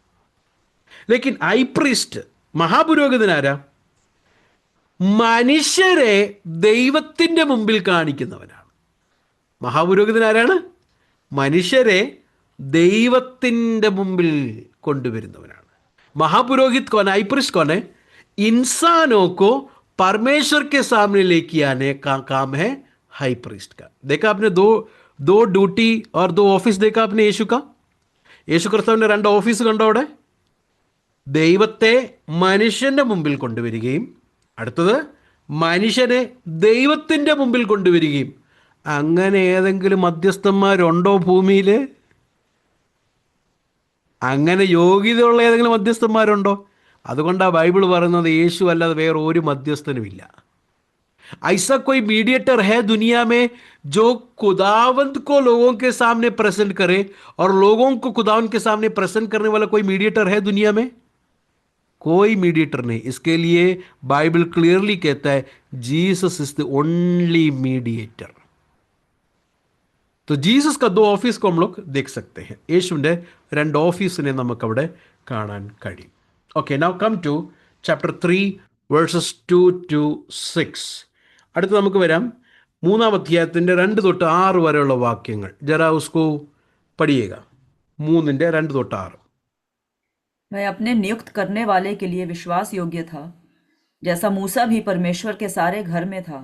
ലേക്കിൻ ഹൈ പ്രീസ്റ്റ്, മഹാപുരോഹിതനാരാ? മനുഷ്യരെ ദൈവത്തിൻ്റെ മുമ്പിൽ കാണിക്കുന്നവനാണ്. മഹാപുരോഹിതനാരാണ്? മനുഷ്യരെ ദൈവത്തിൻ്റെ മുമ്പിൽ കൊണ്ടുവരുന്നവനാണ്. महापुरोहित कौन है? हाई प्रीस्ट कौन है? इंसानों को परमेश्वर के सामने लेके आने का काम है हाई प्रीस्ट का. देखा आपने दो ड्यूटी और 2 ऑफिस देखा आपने യേശു का. യേശു കർത്താവിൻ്റെ 2 ഓഫീസ് കണ്ടോ അവിടെ? ദൈവത്തെ മനുഷ്യൻ്റെ മുമ്പിൽ കൊണ്ടുവരികയും അടുത്തത് മനുഷ്യനെ ദൈവത്തിൻ്റെ മുമ്പിൽ കൊണ്ടുവരികയും. അങ്ങനെ ഏതെങ്കിലും മധ്യസ്ഥന്മാരുണ്ടോ ഭൂമിയിൽ? അങ്ങനെ യോഗ്യതയുള്ള ഏതെങ്കിലും മധ്യസ്ഥന്മാരുണ്ടോ? അതുകൊണ്ടാണ് ബൈബിൾ പറയുന്നത് യേശു അല്ലാതെ വേറെ ഒരു മധ്യസ്ഥനുമില്ല. ऐसा कोई मीडिएटर है दुनिया में जो खुदावंत को लोगों के सामने प्रेजेंट करे और लोगों को खुदावंत के सामने प्रेजेंट करने वाला कोई मीडिएटर है दुनिया में? कोई मीडिएटर नहीं. इसके लिए बाइबल क्लियरली कहता है Jesus is the only mediator. तो जीसस का 2 ऑफिस को हम लोग देख सकते हैं. യേശുവിൻ്റെ 2 ഓഫീസിനെ നമുക്ക് അവിടെ കാണാൻ കഴിയും. Okay, now come to chapter 3 verses 2 to 6. അടുത്ത് നമുക്ക് വരാം 3-ാം അധ്യായത്തിൻ്റെ 2 തൊട്ട് 6 വരെയുള്ള വാക്യങ്ങൾ. ജറാ ഉസ്കോ പഠിയേഗ. 3-ന്റെ 2 തൊട്ട് 6. वह अपने नियुक्त करने वाले के लिए विश्वास योग्य था, जैसा मूसा भी परमेश्वर के सारे घर में था,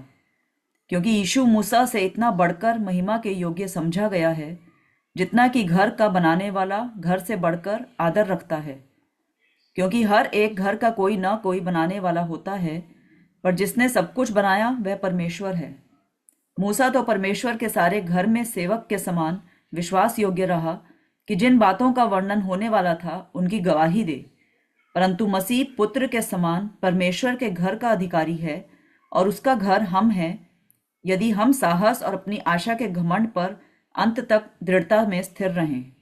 क्योंकि यीशु मूसा से इतना बढ़कर महिमा के योग्य समझा गया है, जितना कि घर का बनाने वाला घर से बढ़कर आदर रखता है. क्योंकि हर एक घर का कोई न कोई बनाने वाला होता है, पर जिसने सब कुछ बनाया वह परमेश्वर है. मूसा तो परमेश्वर के सारे घर में सेवक के समान विश्वास योग्य रहा कि जिन बातों का वर्णन होने वाला था उनकी गवाही दे. परंतु मसीह पुत्र के समान परमेश्वर के घर का अधिकारी है और उसका घर हम हैं, यदि हम साहस और अपनी आशा के घमंड पर अंत तक दृढ़ता में स्थिर रहें.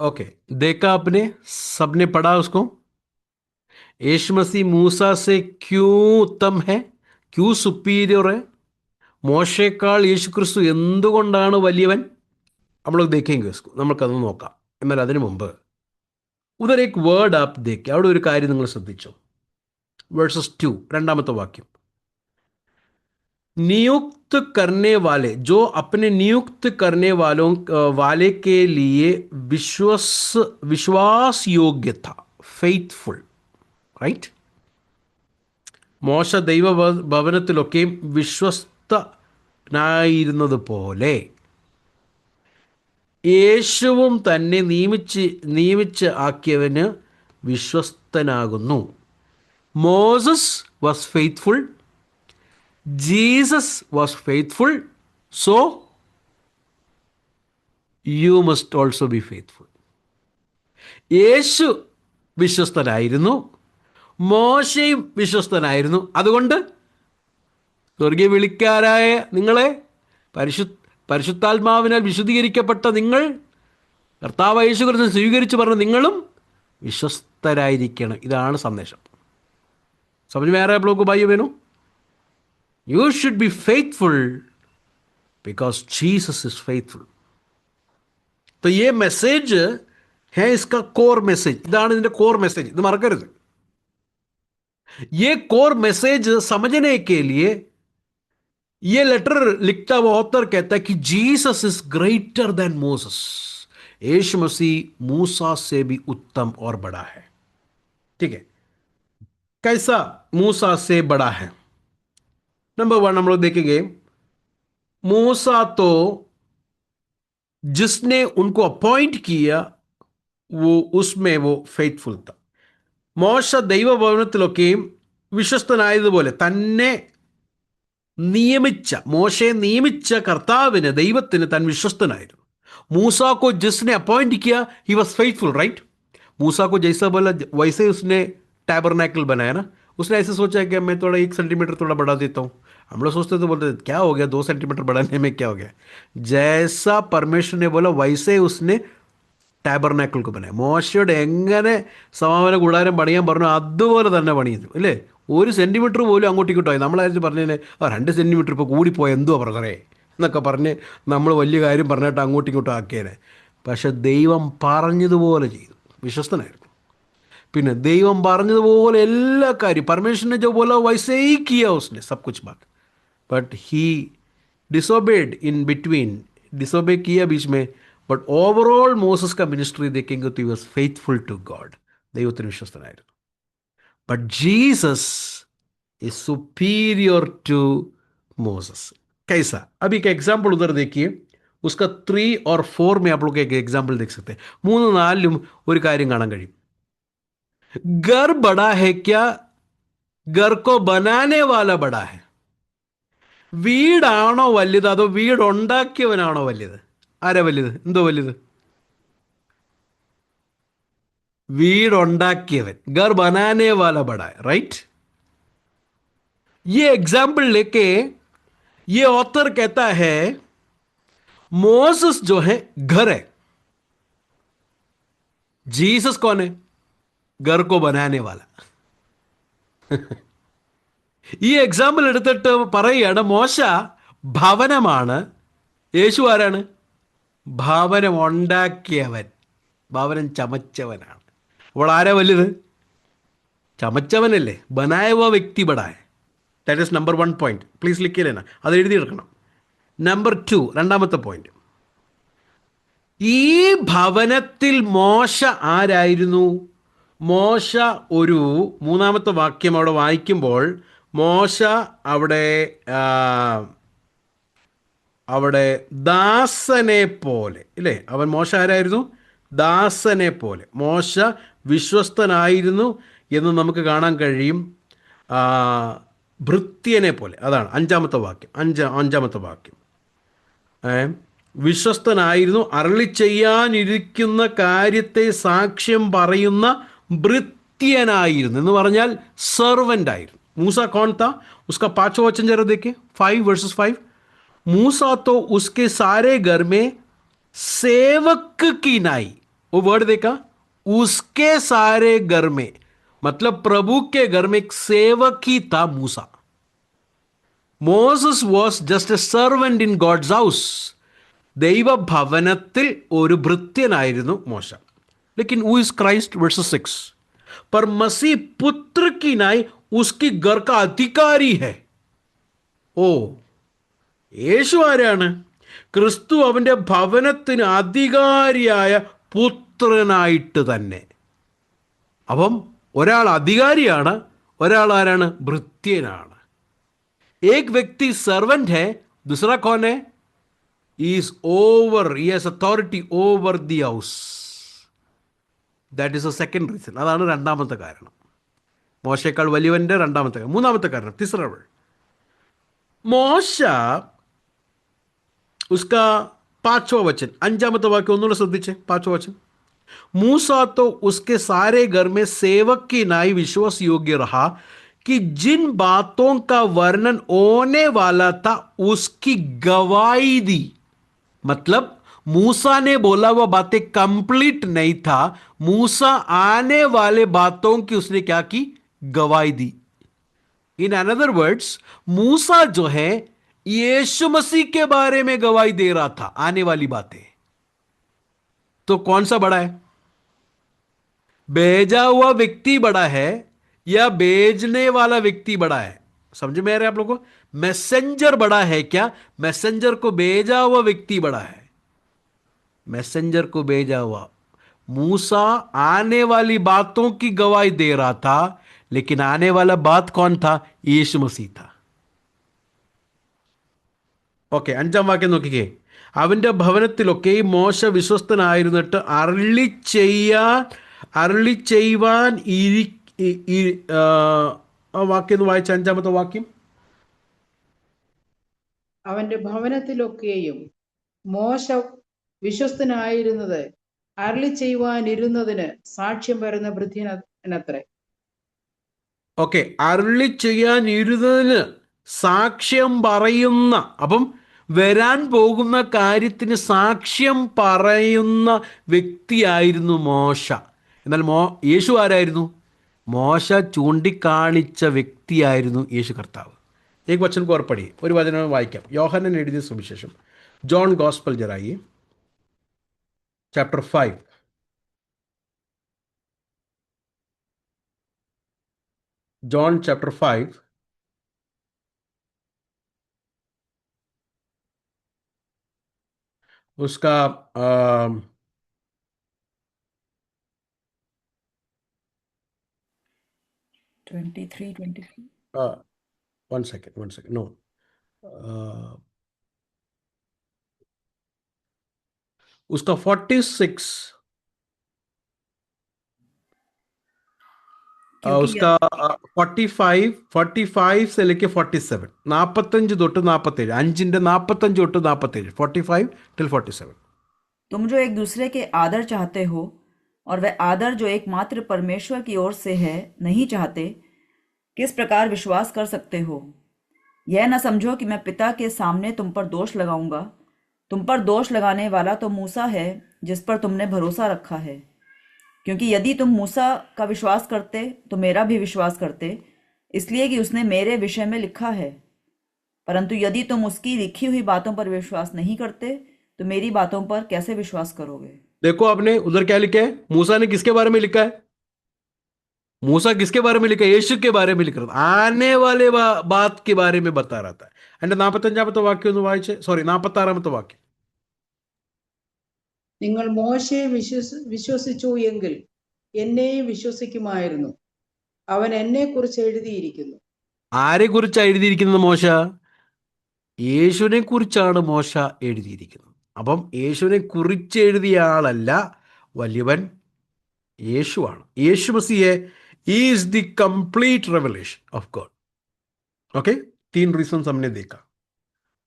ओके, देखा आपने? सबने पढ़ा उसको? यीशु मसीह मूसा से क्यों उत्तम है, क्यों सुपीरियर है, മോശയേക്കാൾ യേശു ക്രിസ്തു എന്തുകൊണ്ടാണ് വലിയവൻ? നമ്മൾ ദേखेंगे इसको, നമുക്കത് നോക്കാം. എന്നാൽ അതിനു മുമ്പ് ഉദർ एक വേർഡ് ആപ്പ് ദേഖ്. അവിടെ ഒരു കാര്യം നിങ്ങൾ ശ്രദ്ധിച്ചോ. വേഴ്സസ് 2, രണ്ടാമത്തെ വാക്യം. नियुक्त करने वाले, जो अपने नियुक्त करने वाले के लिए विश्वास योग्य था, फेथफुल, റൈറ്റ്. മോശ ദൈവഭവനത്തിലൊക്കെയും വിശ്വസ്തനായിരുന്നത് പോലെ യേശുവും തന്നെ നിയമിച്ച് ആക്കിയവന് വിശ്വസ്തനാകുന്നു. Moses was faithful, Jesus was faithful, so you must also be faithful. യേശു വിശ്വസ്തനായിരുന്നു, മോശയും വിശ്വസ്തനായിരുന്നു. അതുകൊണ്ട് സ്വർഗീയ വിളിക്കാരായ നിങ്ങളെ, പരിശുദ്ധാത്മാവിനാൽ വിശുദ്ധീകരിക്കപ്പെട്ട നിങ്ങൾ, കർത്താവ് യേശു ക്രിസ്തു സ്വീകരിച്ച് പറഞ്ഞ നിങ്ങളും വിശ്വസ്തരായിരിക്കണം. ഇതാണ് സന്ദേശം. समझ में आ रहा है आप लोगों को भाइयों बहनों? You should be faithful because Jesus is faithful. तो ये मैसेज है, इसका कोर मैसेज. ഇതാണ് ഇതിന്റെ കോർ മെസ്സേജ്. ഇത് മറക്കരുത്. ये कोर मैसेज समझने के लिए ये लेटर लिखता हुआ ऑथर कहता है कि Jesus is greater than Moses. यीशु मसीह मूसा से भी उत्तम और बड़ा है. ठीक है, कैसा मूसा से बड़ा है? नंबर 1 हम लोग देखेंगे, मूसा तो जिसने उनको अपॉइंट किया उसमें वो फेथफुल था. മോശ ദൈവഭവനത്തിലൊക്കെയും വിശ്വസ്തനായതുപോലെ തന്നെ മോശയെ നിയമിച്ച കർത്താവിന്, ദൈവത്തിന് താൻ വിശ്വസ്തനായിരുന്നു. मूसा को जिसने अपॉइंट किया ही वॉज फेथफुल, राइट. मूसा को जैसा बोला वैसे उसने टैबरनेकल बनाया ना. उसने ऐसे सोचा कि मैं थोड़ा 1 सेंटीमीटर थोड़ा बढ़ा देता हूँ. हम लोग सोचते तो बोलते क्या हो गया, 2 सेंटीमीटर बढ़ाने में क्या हो गया. जैसा परमेश्वर ने बोला वैसे उसने ടാബർനാക്കിൾ പണിയാം. മോശയോട് എങ്ങനെ സമാപന കൂടാരം പണിയാൻ പറഞ്ഞു അതുപോലെ തന്നെ പണിയുന്നു, അല്ലേ? 1 സെൻറ്റിമീറ്റർ പോലും അങ്ങോട്ടും ഇങ്ങോട്ടായി. നമ്മളായിരുന്നു പറഞ്ഞതിന് 2 സെൻറ്റിമീറ്റർ ഇപ്പോൾ കൂടിപ്പോയി എന്തുവാ ബ്രദറേ എന്നൊക്കെ പറഞ്ഞ് നമ്മൾ വലിയ കാര്യം പറഞ്ഞിട്ട് അങ്ങോട്ടും ഇങ്ങോട്ടും ആക്കിയേനെ. പക്ഷെ ദൈവം പറഞ്ഞതുപോലെ ചെയ്തു, വിശ്വസ്തനായിരുന്നു. പിന്നെ ദൈവം പറഞ്ഞതുപോലെ എല്ലാ കാര്യം परमेश्वर जो बोला वैसे ही किया उसने सब कुछ बात. But he disobeyed in between, disobey किया बीच में. बट ओवरऑल मोसेस का मिनिस्ट्री देखेंगे तो he was faithful to God, ദൈവത്തിന് വിശ്വസ്തനായിരുന്നു. But Jesus is superior to Moses. कैसा? अभी का एग्जाम्पल उधर देखिए, उसका 3 और 4 में आप लोग एक एग्जाम्पल देख सकते हैं. 3, 4 ഒരു കാര്യം കാണാൻ കഴിയും. घर बड़ा है क्या, घर को बनाने वाला बड़ा है. വീടാണോ വലുത് അതോ വീടുണ്ടാക്കിയവനാണോ വലുത്? ആരാ വലുത്? എന്തോ വലുത്? വീടുണ്ടാക്കിയവൻ. घर बनाने वाला बड़ा है, राइट. ये एग्जाम्पल लेके ये ऑथर कहता है मोसेस जो है घर है, जीसस कौन है? घर को बनाने वाला. ഈ എക്സാമ്പിൾ എടുത്തിട്ട് പറയുകയാണ് മോശ ഭവനമാണ്, യേശു ആരാണ്? ഭവനം ഉണ്ടാക്കിയവൻ, ഭവനം ചമച്ചവനാണ്. അപ്പോൾ ആരാ വലുത്? ചമച്ചവനല്ലേ. ബനായവ വ്യക്തി ബടായ. That is number 1 point. Please ലിഖിലേന, അത് എഴുതിയെടുക്കണം. നമ്പർ 2, രണ്ടാമത്തെ പോയിന്റ്. ഈ ഭവനത്തിൽ മോശ ആരായിരുന്നു? മോശ ഒരു 3-ാമത്തെ വാക്യം അവിടെ വായിക്കുമ്പോൾ മോശ അവിടെ ദാസനെ പോലെ, ഇല്ലേ? അവൻ മോശ ആരായിരുന്നു? ദാസനെ പോലെ. മോശ വിശ്വസ്തനായിരുന്നു എന്ന് നമുക്ക് കാണാൻ കഴിയും. ഭൃത്യനെ പോലെ, അതാണ് 5-ാമത്തെ വാക്യം. 5-ാമത്തെ വാക്യം. വിശ്വസ്തനായിരുന്നു, അരുളി ചെയ്യാനിരിക്കുന്ന കാര്യത്തെ സാക്ഷ്യം പറയുന്ന ഭൃത്യനായിരുന്നു എന്ന് പറഞ്ഞാൽ സർവൻ്റ് ആയിരുന്നു. मूसा कौन था? उसका 5वां वचन जरा देखिए, 5 वर्सेस 5. मूसा तो उसके सारे घर में सेवक की नाई, वो वर्ड देखा, उसके सारे घर में, मतलब प्रभु के घर में एक सेवक ही था मूसा. Moses was just a servant in God's house. ദൈവഭവനത്തിൽ ഒരു ഭൃത്യനായിരുന്നു മോശ. लेकिन हु इज क्राइस्ट वर्स 6 पर मसीह पुत्र की नाई उसकी घर का अधिकारी है. ഓ, യേശു ആരാണ്? ക്രിസ്തു അവൻ്റെ ഭവനത്തിന് അധികാരിയായ പുത്രനായിട്ട് തന്നെ. അപ്പം ഒരാൾ അധികാരിയാണ്, ഒരാൾ ആരാണ്? ഭൃത്യനാണ്. एक व्यक्ति सर्वेंट है, दूसरा कौन है? Is over, he has authority over the house. That is A second reason. അതാണ് രണ്ടാമത്തെ കാരണം. മോശയേക്കാൾ വലിയവൻ്റെ രണ്ടാമത്തെ കാരണം. മൂന്നാമത്തെ കാരണം, തിസ്രവൾ മോശ ഉസ്കാ പാച്ചോ വചൻ, അഞ്ചാമത്തെ വാക്യം ഒന്നുകൂടെ ശ്രദ്ധിച്ച്. പാച്ചോ വചൻ, मूसा तो उसके सारे घर में सेवक की नाई विश्वास योग्य रहा कि जिन बातों का वर्णन होने वाला था उसकी गवाही दी. मतलब मूसा ने बोला वो बातें कंप्लीट नहीं था, मूसा आने वाले बातों की उसने क्या की? गवाही दी. इन अनदर वर्ड्स, मूसा जो है यीशु मसीह के बारे में गवाही दे रहा था, आने वाली बातें. तो कौन सा बड़ा है? भेजा हुआ व्यक्ति बड़ा है या भेजने वाला व्यक्ति बड़ा है? समझ में आ रहा है आप लोगों को? मैसेंजर बड़ा है क्या? मैसेंजर को भेजा हुआ व्यक्ति बड़ा है. मैसेंजर को भेजा हुआ. मूसा आने वाली बातों की गवाही दे रहा था, लेकिन आने वाला बात कौन था? यीशु मसीह था. ഓക്കെ, അഞ്ചാം വാക്യം നോക്കിക്കേ. അവൻ്റെ ഭവനത്തിലൊക്കെയും മോശ വിശ്വസ്തനായിരുന്നിട്ട് അരുളി ചെയ്യുവാൻ ആ വാക്യം ഒന്ന് വായിച്ച, അഞ്ചാമത്തെ വാക്യം. അവന്റെ ഭവനത്തിലൊക്കെയും മോശ വിശ്വസ്തനായിരുന്നത് അരുളി ചെയ്യുവാനിരുന്നതിന് സാക്ഷ്യം വരുന്ന ഭൃത്യനത്രേ. ഓക്കെ, അരുളി ചെയ്യാനിരുന്നതിന് സാക്ഷ്യം പറയുന്ന, അപ്പം വരാൻ പോകുന്ന കാര്യത്തിന് സാക്ഷ്യം പറയുന്ന വ്യക്തിയായിരുന്നു മോശ. എന്നാൽ യേശു ആരായിരുന്നു? മോശ ചൂണ്ടിക്കാണിച്ച വ്യക്തിയായിരുന്നു യേശു കർത്താവ്. एक वचन को और पढ़िए, ഒരു വചനം വായിക്കാം. യോഹന്നാൻ എഴുതിയ സുവിശേഷം, ജോൺ ഗോസ്പൽ ജറായി ചാപ്റ്റർ 5. जॉन चैप्टर 5 उसका 23. one second, no, उसका 46, उसका 45 से लेके 47, 45 തൊട്ട് 47, 5ന്റെ 45 തൊട്ട് 47, 45 till 47. तुम जो एक दूसरे के आदर चाहते हो और वह आदर जो एकमात्र परमेश्वर की ओर से है नहीं चाहते, किस प्रकार विश्वास कर सकते हो? यह न समझो कि मैं पिता के सामने तुम पर दोष लगाऊंगा. तुम पर दोष लगाने वाला तो मूसा है जिस पर तुमने भरोसा रखा है. क्योंकि यदि तुम मूसा का विश्वास करते तो मेरा भी विश्वास करते, इसलिए कि उसने मेरे विषय में लिखा है. परंतु यदि तुम उसकी लिखी हुई बातों पर विश्वास नहीं करते तो मेरी बातों पर कैसे विश्वास करोगे? देखो आपने उधर क्या लिखा है? मूसा ने किसके बारे में लिखा है? मूसा किसके बारे में लिखा है? यीशु के बारे में लिख रहा था, आने वाले बात के बारे में बता रहा था. എന്റെ 45ാമത്തെ വാക്യം ഒന്ന് വായിച്ച്, 46ാമത്തെ വാക്യം. നിങ്ങൾ മോശയെ വിശ്വസിച്ചു എങ്കിൽ എന്നെയും വിശ്വസിക്കുമായിരുന്നു. അവൻ എന്നെ കുറിച്ച് എഴുതിയിരിക്കുന്നു. ആരെ കുറിച്ചാണ് എഴുതിയിരിക്കുന്നത്? മോശ, യേശുവിനെ കുറിച്ചാണ് മോശ എഴുതിയിരിക്കുന്നത്. അപ്പം യേശുവിനെ കുറിച്ച് എഴുതിയ ആളല്ല വലിയവൻ, യേശുവാണ്. യേശു മസിയെ is the complete revelation of God. Okay, 3 reasons हमने देखा.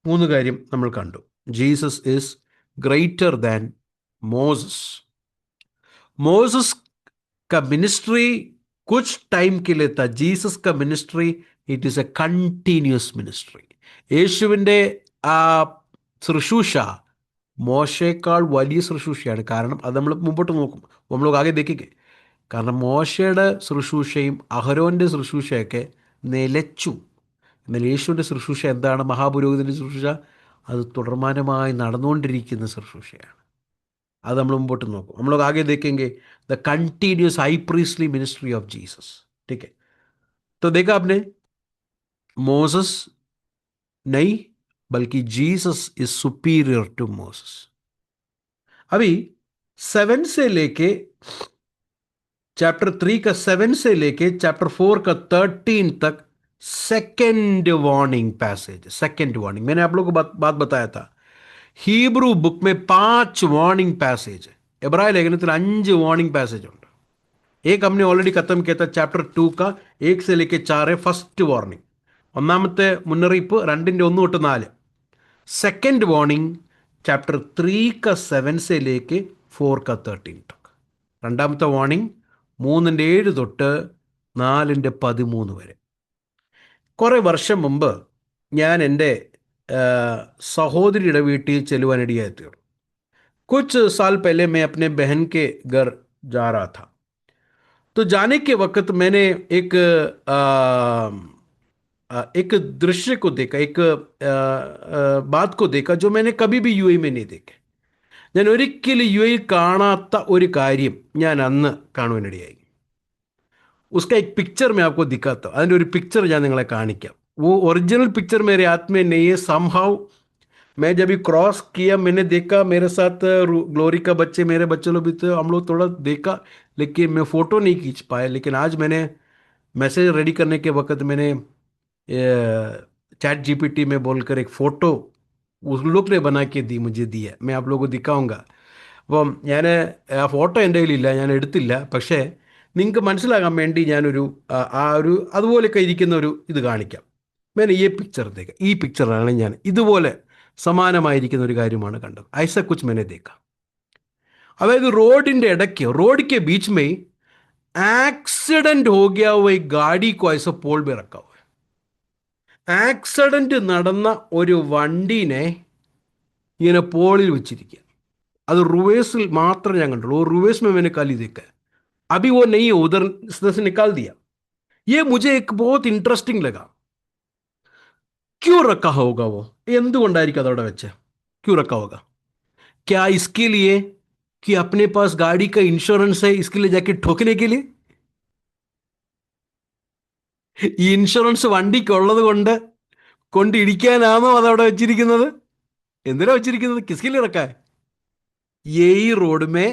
3 കാര്യം നമ്മൾ കണ്ടു. Jesus is greater than Moses. Moses का मिनिस्ट्री कुछ टाइम के लिए था. जीसस का ministry it is a continuous ministry. യേശുവിൻ്റെ ആ ശുശ്രൂഷ മോശയേക്കാൾ വലിയ ശുശ്രൂഷയാണ്. കാരണം അത് നമ്മൾ മുമ്പോട്ട് നോക്കും, നമ്മൾ ആകെ ദേഖിക്കെ. കാരണം മോശയുടെ ശുശ്രൂഷയും അഹരോൻ്റെ ശുശ്രൂഷയൊക്കെ നിലച്ചു. എന്നാൽ യേശുവിൻ്റെ ശുശ്രൂഷ എന്താണ്? മഹാപുരോഹിതൻ്റെ ശുശ്രൂഷ അത് തുടർമാനമായി നടന്നുകൊണ്ടിരിക്കുന്ന ശുശ്രൂഷയാണ്. അത് നമ്മൾ മുമ്പോട്ട് നോക്കും. हम लोग आगे देखेंगे the continuous high priestly ministry of Jesus. ठीक है, तो देखा आपने, मोसेस नहीं बल्कि Jesus is superior to Moses. अभी 7 से लेके चैप्टर 3 का 7 से लेके चैप्टर 4 का 13 तक second warning passage. Second warning मैंने आप लोगों को बात बताया था. ഹീബ്രു ബുക്ക് में 5 वार्निंग पैसेज है. എബ്രായ ലേഖനത്തിൽ 5 वार्निंग पैसेज ഉണ്ട്. एक हमने ऑलरेडी खत्म किया था चैप्टर 2 का 1 से लेके 4 है फर्स्ट वार्निंग. ഒന്നാമത്തെ മുന്നറിയിപ്പ് 2-ന്റെ 1 തൊട്ട് 4. സെക്കൻഡ് വാർണിംഗ് ചാപ്റ്റർ 3 का 7 से लेके 4 का 13 तक. രണ്ടാമത്തെ വാർണിംഗ് 3-ന്റെ 7 തൊട്ട് 4-ന്റെ 13 വരെ. കുറേ വർഷം മുമ്പ് ഞാൻ എൻ്റെ സഹോദരിയുടെ വീട്ടിൽ ചെല്ലുവാനിടയായി തീർന്നു. कुछ साल पहले मैं अपने बहन के घर जा रहा था. तो जाने के वक्त मैंने एक दृश्य को देखा, एक बात को देखा जो मैंने कभी भी യു എ में नहीं देखा. ഞാൻ ഒരിക്കലും യു എയിൽ കാണാത്ത ഒരു കാര്യം ഞാൻ അന്ന് കാണുവാനിടയായി. उसका एक पिक्चर मैं आपको दिखाता हूँ. അതിൻ്റെ ഒരു പിക്ചർ ഞാൻ നിങ്ങളെ കാണിക്കാം. वो ओरिजिनल पिक्चर मेरे हाथ में नहीं है. समहाउ मैं जब भी क्रॉस किया मैंने देखा मेरे साथ ग्लोरी का बच्चे, मेरे बच्चे लोग भी थे, हम लोग थोड़ा देखा, लेकिन मैं फ़ोटो नहीं खींच पाया. लेकिन आज मैंने मैसेज रेडी करने के वक्त मैंने चैट जीपीटी में बोलकर एक फ़ोटो उस लोग ने बना के दी, मुझे दी है. मैं आप लोगों को दिखाऊंगा. അപ്പം ഞാൻ ആ ഫോട്ടോ എൻ്റെ കയ്യിലില്ല, ഞാൻ എടുത്തില്ല. പക്ഷേ നിങ്ങൾക്ക് മനസ്സിലാകാൻ വേണ്ടി ഞാനൊരു അതുപോലെയൊക്കെ ഇരിക്കുന്ന ഒരു ഇത് കാണിക്കാം. ഞാൻ ഈ പിക്ചർ ഈ പിക്ചറാണ് ഞാൻ ഇതുപോലെ സമാനമായിരിക്കുന്ന ഒരു കാര്യമാണ് കണ്ടത്. ഐസ കുച്ച് मैंने देखा. അതായത് റോഡിൻ്റെ ഇടയ്ക്ക്, रोड के बीच में एक्सीडेंट हो गया हुआ एक गाड़ी को ऐसा पोल पे रखा हुआ है. ആക്സിഡൻറ്റ് നടന്ന ഒരു വണ്ടീനെ ഇങ്ങനെ പോളിൽ വെച്ചിരിക്കുക. അത് റിവേഴ്സിൽ മാത്രം ഞാൻ കണ്ടുള്ളൂ. റിവേഴ്സ് में मैंने खाली देखा है. अभी वो नहीं है, उधर से निकाल दिया. ये मुझे एक बहुत इंटरेस्टिंग लगा. क्यों रखा होगा वो? എന്തുകൊണ്ടായിരിക്കും അതവിടെ വെച്ച്? क्यों रखा होगा? क्या इसके लिए कि अपने पास गाड़ी का इंश्योरेंस है, इसके लिए जाके ठोकने के लिए? ഈ ഇൻഷുറൻസ് വണ്ടിക്ക് ഉള്ളത് കൊണ്ട് ഇടിക്കാനാണോ അതവിടെ വെച്ചിരിക്കുന്നത്? എന്തിനാ വെച്ചിരിക്കുന്നത്? किसके लिए रखा है? यही रोड में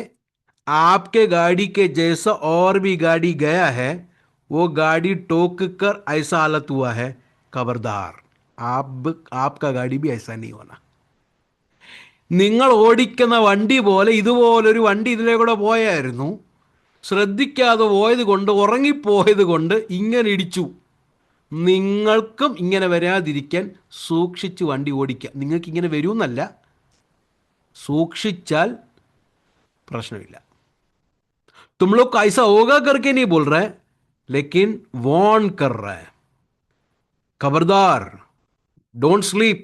आपके गाड़ी के जैसा और भी गाड़ी गया है, वो गाड़ी ठोक कर ऐसा हालत हुआ है. खबरदार, आपका गाड़ी भी ऐसा नहीं होना. നിങ്ങൾ ഓടിക്കുന്ന വണ്ടി പോലെ ഇതുപോലൊരു വണ്ടി ഇതിലേ കൂടെ പോയായിരുന്നു. ശ്രദ്ധിക്കാതെ പോയത് കൊണ്ട്, ഉറങ്ങിപ്പോയത് കൊണ്ട് ഇങ്ങനെ ഇടിച്ചു. നിങ്ങൾക്കും ഇങ്ങനെ വരാതിരിക്കാൻ സൂക്ഷിച്ച് വണ്ടി ഓടിക്കുക. നിങ്ങൾക്ക് ഇങ്ങനെ വരുമെന്നല്ല, സൂക്ഷിച്ചാൽ പ്രശ്നമില്ല. तुम लोग को ऐसा होगा करके नहीं बोल रहा है, लेकिन वार्न कर रहा है. खबरदार, डोंट स्लीप.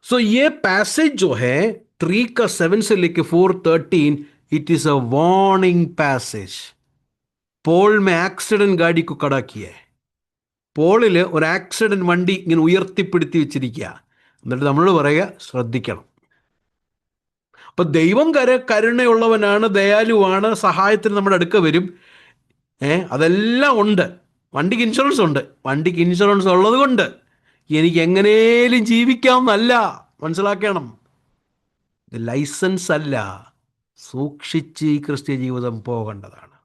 सो ये पैसेज जो है 3 का 7 से लेके 4:13, it is a warning passage. പോൾ में ആക്സിഡന്റ് गाड़ी को खड़ा किया है. പോളിൽ ഒരു ആക്സിഡന്റ് വണ്ടി ഇങ്ങനെ ഉയർത്തിപ്പിടുത്തി വെച്ചിരിക്കുക. എന്നിട്ട് നമ്മളോട് പറയുക ശ്രദ്ധിക്കണം. അപ്പം ദൈവം കരുണയുള്ളവനാണ്, ദയാലുവാണ്, സഹായത്തിന് നമ്മുടെ അടുക്ക വരും. അതെല്ലാം ഉണ്ട്. വണ്ടിക്ക് ഇൻഷുറൻസ് ഉണ്ട്. വണ്ടിക്ക് ഇൻഷുറൻസ് ഉള്ളത് കൊണ്ട് എനിക്ക് എങ്ങനെയും ജീവിക്കാം എന്നല്ല, മനസ്സിലാക്കണം. ഇത് ലൈസൻസ് അല്ല. സൂക്ഷിച്ച് ഈ ക്രിസ്ത്യ ജീവിതം പോകേണ്ടതാണ്.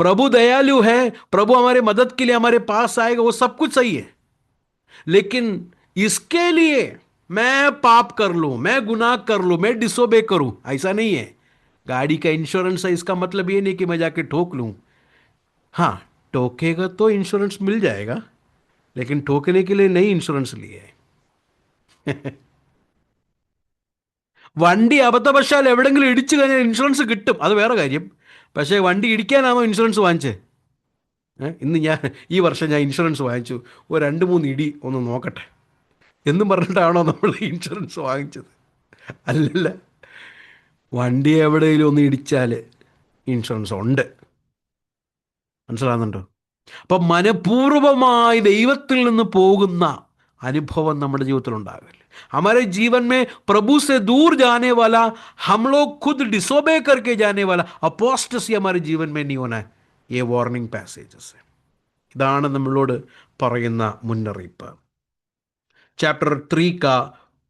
प्रभु दयालु है, प्रभु हमारे मदद के लिए हमारे पास आएगा, वो सब कुछ सही है. लेकिन इसके लिए मैं पाप कर लूं, मैं गुनाह कर लूं, मैं डिसोबे करूं, ऐसा नहीं है. गाड़ी का इंश्योरेंस है, इसका मतलब ये नहीं कि मैं जाके ठोक लूं. हाँ, ठोकेगा तो इंश्योरेंस मिल जाएगा, लेकिन ठोकने के लिए नहीं इंश्योरेंस लिए है. വണ്ടി അബദ്ധവശാൽ എവിടെങ്കിലും ഇടിച്ചു കഴിഞ്ഞാൽ ഇൻഷുറൻസ് കിട്ടും, അത് വേറെ കാര്യം. പക്ഷേ വണ്ടി ഇടിക്കാനാണോ ഇൻഷുറൻസ് വാങ്ങിച്ചേ? ഇന്ന് ഈ വർഷം ഞാൻ ഇൻഷുറൻസ് വാങ്ങിച്ചു, ഒരു 2-3 ഇടി ഒന്ന് നോക്കട്ടെ എന്നും പറഞ്ഞിട്ടാണോ നമ്മൾ ഇൻഷുറൻസ് വാങ്ങിച്ചത്? അല്ലല്ല. വണ്ടി എവിടെയെങ്കിലും ഒന്ന് ഇടിച്ചാൽ ഇൻഷുറൻസ് ഉണ്ട്. മനസ്സിലാകുന്നുണ്ടോ? അപ്പം മനഃപൂർവമായി ദൈവത്തിൽ നിന്ന് പോകുന്ന അനുഭവം നമ്മുടെ ജീവിതത്തിൽ ഉണ്ടാകില്ല. हमारे जीवन में प्रभु से दूर जाने वाला, हम लोग खुद डिसोबे करके जाने वाला अपोस्टसी हमारे जीवन में नहीं होना है. ये वार्निंग पैसेजेस है. ഇതാണ് നമ്മളോട് പറയുന്ന മുന്നറിയിപ്പ്. चैप्टर 3 का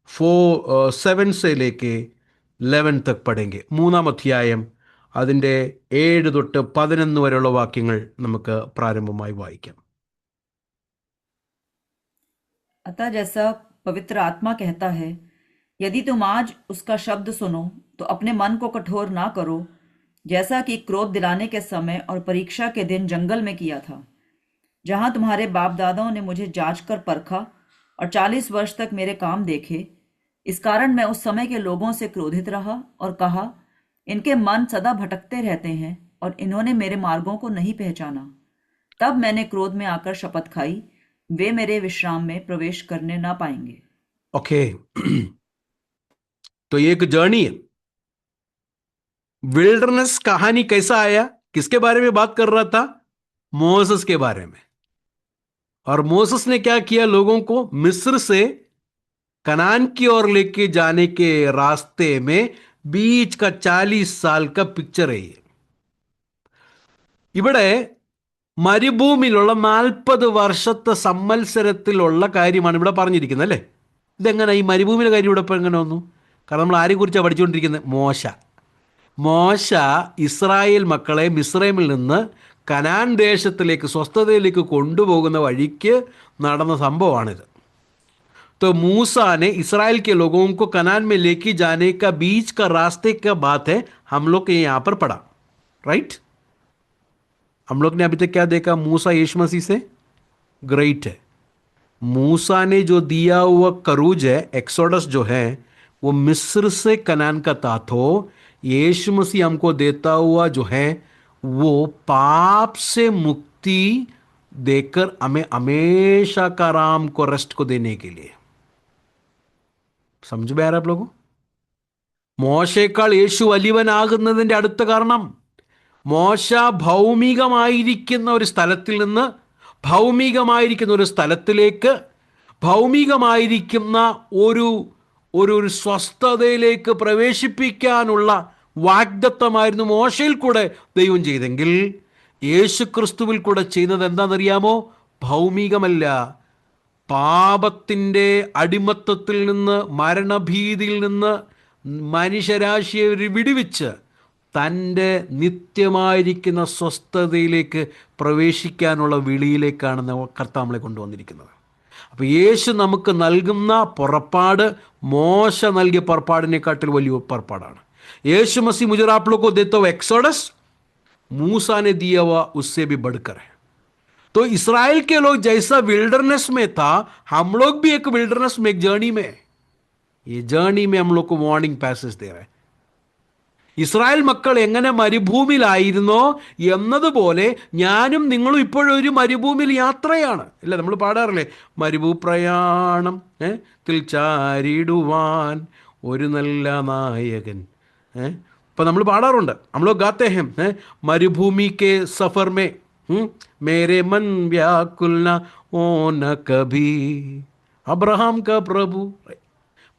7 से लेके 11 तक पढ़ेंगे. 3-ാം അധ്യായം അതിൻ്റെ 7 തൊട്ട് 11 വരെയുള്ള വാക്യങ്ങൾ നമുക്ക് പ്രാരംഭമായി വായിക്കാം. अतः जैसा पवित्र आत्मा कहता है, यदि तुम आज उसका शब्द सुनो तो अपने मन को कठोर ना करो, जैसा कि क्रोध दिलाने के समय और परीक्षा के दिन जंगल में किया था, जहां तुम्हारे बाप दादाओं ने मुझे जांच कर परखा और 40 वर्ष तक मेरे काम देखे. इस कारण मैं उस समय के लोगों से क्रोधित रहा और कहा, इनके मन सदा भटकते रहते हैं और इन्होंने मेरे मार्गों को नहीं पहचाना. तब मैंने क्रोध में आकर शपथ खाई, वे मेरे विश्राम में प्रवेश करने ना पाएंगे. ओके. तो ये एक जर्नी है. विल्डरनेस कहानी कैसा आया, किसके बारे में बात कर रहा था? मोसेस के बारे में. और मोसेस ने क्या किया? लोगों को मिस्र से कनान की ओर लेके जाने के रास्ते में बीच का 40 साल का पिक्चर है ये. ഇവിടെ മരുഭൂമിയിലുള്ള 40 വർഷത്തെ സമ്മത്സരത്തിലുള്ള കാര്യമാണ് ഇവിടെ പറഞ്ഞിരിക്കുന്നത്, അല്ലേ? ഇതെങ്ങനെ ഈ മരുഭൂമിയിലെ കാര്യം ഇവിടെ ഇപ്പോൾ എങ്ങനെ വന്നു? കാരണം നമ്മൾ ആരെക്കുറിച്ചാണ് പഠിച്ചുകൊണ്ടിരിക്കുന്നത്? മോശ ഇസ്രായേൽ മക്കളെ മിസ്രൈമിൽ നിന്ന് കനാൻ ദേശത്തിലേക്ക്, സ്വസ്ഥതയിലേക്ക് കൊണ്ടുപോകുന്ന വഴിക്ക് നടന്ന സംഭവമാണിത്. तो मूसा ने इसराइल के लोगों को कनान में लेके जाने का बीच का रास्ते का बात है. हम लोग यहाँ पर पढ़ा, राइट? हम लोग ने अभी तक क्या देखा? मूसा यीशु मसीह से ग्रेट है. मूसा ने जो दिया हुआ करूज है, एक्सोडस जो है, वो मिस्र से कनान का ताथो. यीशु मसीह हमको देता हुआ जो है वो पाप से मुक्ति देकर हमें हमेशा का आराम को, रेस्ट को देने के लिए. समझ में आ रहा है आप लोगों? മോശയേക്കാൾ യേശു വലിയവനാകുന്നതിൻ്റെ അടുത്ത കാരണം, മോശ ഭൗമികമായിരിക്കുന്ന ഒരു സ്ഥലത്തിൽ നിന്ന് ഭൗമികമായിരിക്കുന്ന ഒരു സ്ഥലത്തിലേക്ക്, ഭൗമികമായിരിക്കുന്ന ഒരു ഒരു സ്വസ്ഥതയിലേക്ക് പ്രവേശിപ്പിക്കാനുള്ള വാഗ്ദത്തമായിരുന്നു മോശയിൽ കൂടെ ദൈവം ചെയ്തെങ്കിൽ, യേശു ക്രിസ്തുവിൽ കൂടെ ചെയ്യുന്നത് എന്താണെന്നറിയാമോ? ഭൗമികമല്ല, പാപത്തിൻ്റെ അടിമത്തത്തിൽ നിന്ന്, മരണഭീതിയിൽ നിന്ന് മനുഷ്യരാശിയെ വിടുവിച്ച് തൻ്റെ നിത്യമായിരിക്കുന്ന സ്വസ്ഥതയിലേക്ക് പ്രവേശിക്കാനുള്ള വിളിയിലേക്കാണ് കർത്താവ് നമ്മളെ കൊണ്ടുവന്നിരിക്കുന്നത്. അപ്പോൾ യേശു നമുക്ക് നൽകുന്ന പുറപ്പാട് മോശ നൽകിയ പുറപ്പാടിനെക്കാട്ടിൽ വലിയ പുറപ്പാടാണ്. यीशु मसीह मुझे आप लोग को देता हुआ एक्सोडस मूसा ने दिया हुआ उससे भी बढ़कर है. तो इस्राएल के लोग जैसा विल्डरनेस में था, हम लोग भी एक विल्डरनेस में, एक जर्नी में. ये जर्नी में हम लोग को वार्निंग पैसेज दे रहे हैं. ഇസ്രായേൽ മക്കൾ എങ്ങനെ മരുഭൂമിയിലായിരുന്നോ എന്നതുപോലെ ഞാനും നിങ്ങളും ഇപ്പോഴൊരു മരുഭൂമിയിൽ യാത്രയാണ്. ഇല്ല, നമ്മൾ പാടാറില്ലേ, മരുഭൂപ്രയാണം ത്തിൽ ചാരിടുവാൻ ഒരു നല്ല നായകൻ. ഇപ്പം നമ്മൾ പാടാറുണ്ട്, हम लोग गाते हैं मरुभूमि के सफ़र में मेरे मन व्याकुल न हो न कभी अब्राहम का प्रभु.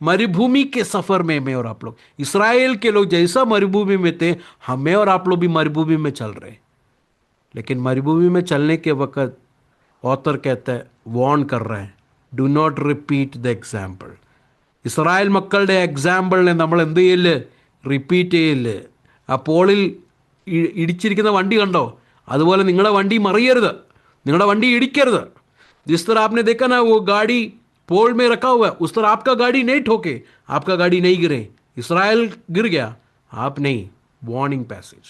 मरुभूमि के सफ़र में मैं और आप लोग, इसराइल के लोग जैसा मरुभूमि में थे, हमें और आप लोग भी मरुभूमि में चल रहे. लेकिन मरुभूमि में चलने के वक्त ऑथर कहता है, वार्न कर रहे हैं, do not repeat the example. Israel മക്കളുടെ എക്സാമ്പിളിനെ നമ്മൾ എന്ത് ചെയ്യില്ല? റിപ്പീറ്റ് ചെയ്യില്ല. ആ പോളിൽ ഇടിച്ചിരിക്കുന്ന വണ്ടി കണ്ടോ? അതുപോലെ നിങ്ങളുടെ വണ്ടി മറിയരുത്, നിങ്ങളുടെ വണ്ടി ഇടിക്കരുത്. जिस तरह आपने देखा ना, वो गाड़ी पोल में रखा हुआ है, उस तरह आपका गाड़ी नहीं ठोके, आपका गाड़ी नहीं गिरे. इसराइल गिर गया, आप नहीं. वार्निंग पैसेज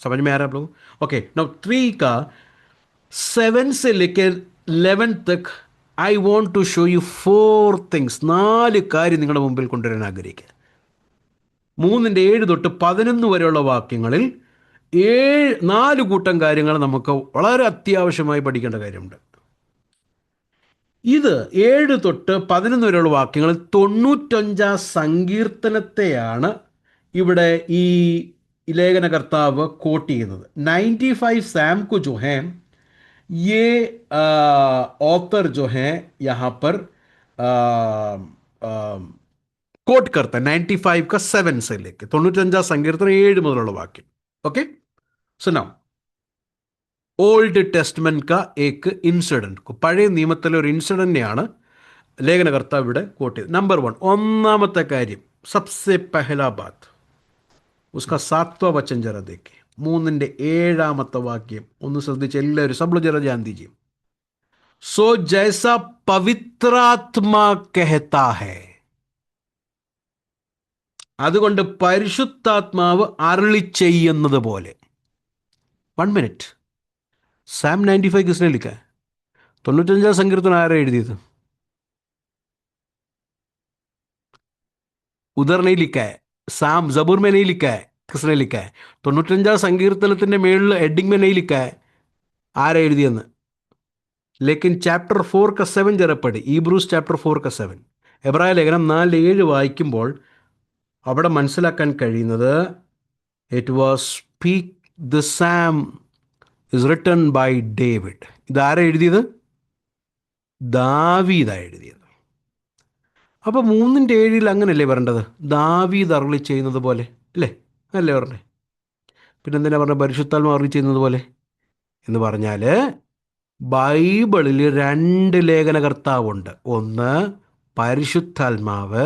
समझ में आ रहा है आप लोग? ओके, नाउ 3 का 7 से लेकर 11 तक I want to show you 4 things. 4 കാര്യം നിങ്ങളുടെ മുമ്പിൽ കൊണ്ടുവരാൻ ആഗ്രഹിക്കുക. 3-7 തൊട്ട് 11 വരെയുള്ള വാക്യങ്ങളിൽ 4 കൂട്ടം കാര്യങ്ങൾ നമുക്ക് വളരെ അത്യാവശ്യമായി പഠിക്കേണ്ട കാര്യമുണ്ട്. ഇത് 7 തൊട്ട് 11 വരെയുള്ള വാക്യങ്ങളിൽ 95 സങ്കീർത്തനത്തെയാണ് ഇവിടെ ഈ ഈ ലേഖനകർത്താവ് കോട്ട് ചെയ്യുന്നത്. 95 सैम को जो है ये ऑथर जो है यहाँ पर कोट करता है 95 का 7 से लेके 95 സങ്കീർത്തനം 7 മുതലുള്ള വാക്യം. Okay, so now old testament का एक इंसिडेंट, പഴയ നിയമത്തിലെ ഒരു ഇൻസിഡന്റിനെയാണ് ലേഖനകർത്താവ് ഇവിടെ കോട്ട് ചെയ്തത്. നമ്പർ 1, ഒന്നാമത്തെ കാര്യം, സബ്സെ പെഹല ബാത്ത് ഉസ്കാ 7വാं വചൻ ജरा देखिए, 3:7 വാക്യം ഒന്ന് ശ്രദ്ധിച്ച് എല്ലാവരും, सब लोग जरा ध्यान दीजिए. सो जैसा पवित्रात्मा कहता है, അതുകൊണ്ട് പരിശുദ്ധാത്മാവ് അരുളി ചെയ്യുന്നത് പോലെ. 1 മിനിറ്റ്, സാം 95 കിസ്നെ ലിഖാ है? 95 സങ്കീർത്തനം ആരാ എഴുതിയത്? ഉദർ नहीं लिखा है, साम जबूर में नहीं लिखा है, किसने लिखा है? 95 സങ്കീർത്തനത്തിന്റെ മേളിൽ ഹെഡിങ് में नहीं लिखा है ആരാ എഴുതിയെന്ന്. लेकिन चैप्टर 4 का 7 जरा पढ़े, ഈബ്രൂസ് ചാപ്റ്റർ 4 का 7, എബ്രായ ലേഖനം 4:7 വായിക്കുമ്പോൾ അവിടെ മനസ്സിലാക്കാൻ കഴിയുന്നത്, it was speak the psalm is written by David. ഇതാരാ എഴുതിയത്? ദാവീദാ എഴുതിയത്. അപ്പോൾ 3:7 അങ്ങനെയല്ലേ പറയേണ്ടത്? ദാവീദ് അരുളി ചെയ്യുന്നത് പോലെ അല്ലേ, അല്ലേ പറഞ്ഞേ? പിന്നെ എന്തിനാ പറഞ്ഞത് പരിശുദ്ധാത്മാവ് അരുളി ചെയ്യുന്നത് പോലെ എന്ന് പറഞ്ഞാൽ, ബൈബിളിൽ 2 ലേഖനകർത്താവുണ്ട്. ഒന്ന് പരിശുദ്ധാത്മാവ്,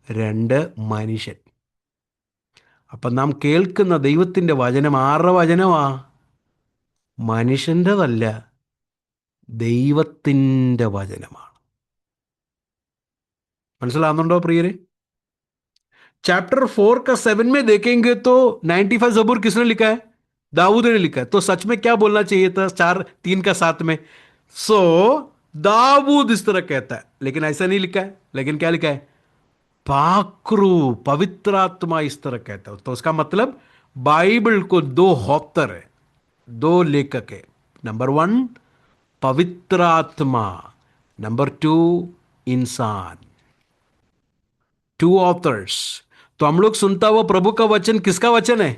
2 മനുഷ്യൻ. അപ്പം നാം കേൾക്കുന്ന ദൈവത്തിൻ്റെ വചനം ആരുടെ വചനമാ? മനുഷ്യൻ്റെതല്ല, ദൈവത്തിൻ്റെ വചനമാണ്. മനസ്സിലാവുന്നുണ്ടോ പ്രിയരെ? चैप्टर 4 का 7 में देखेंगे तो 95 जबूर किसने लिखा है? दाऊद ने लिखा है. तो सच में क्या बोलना चाहिए था 4:3 का 7 में? सो दाऊद इस तरह कहता है, लेकिन ऐसा नहीं लिखा है. लेकिन क्या लिखा है? पाकरू, पवित्रात्मा इस तरह कहता है. तो उसका मतलब बाइबल को 2 ऑथर है, 2 लेखक है. नंबर 1 पवित्रात्मा, नंबर 2 इंसान, 2 ऑथर्स. तो हम लोग सुनता हुआ प्रभु का वचन किसका वचन है?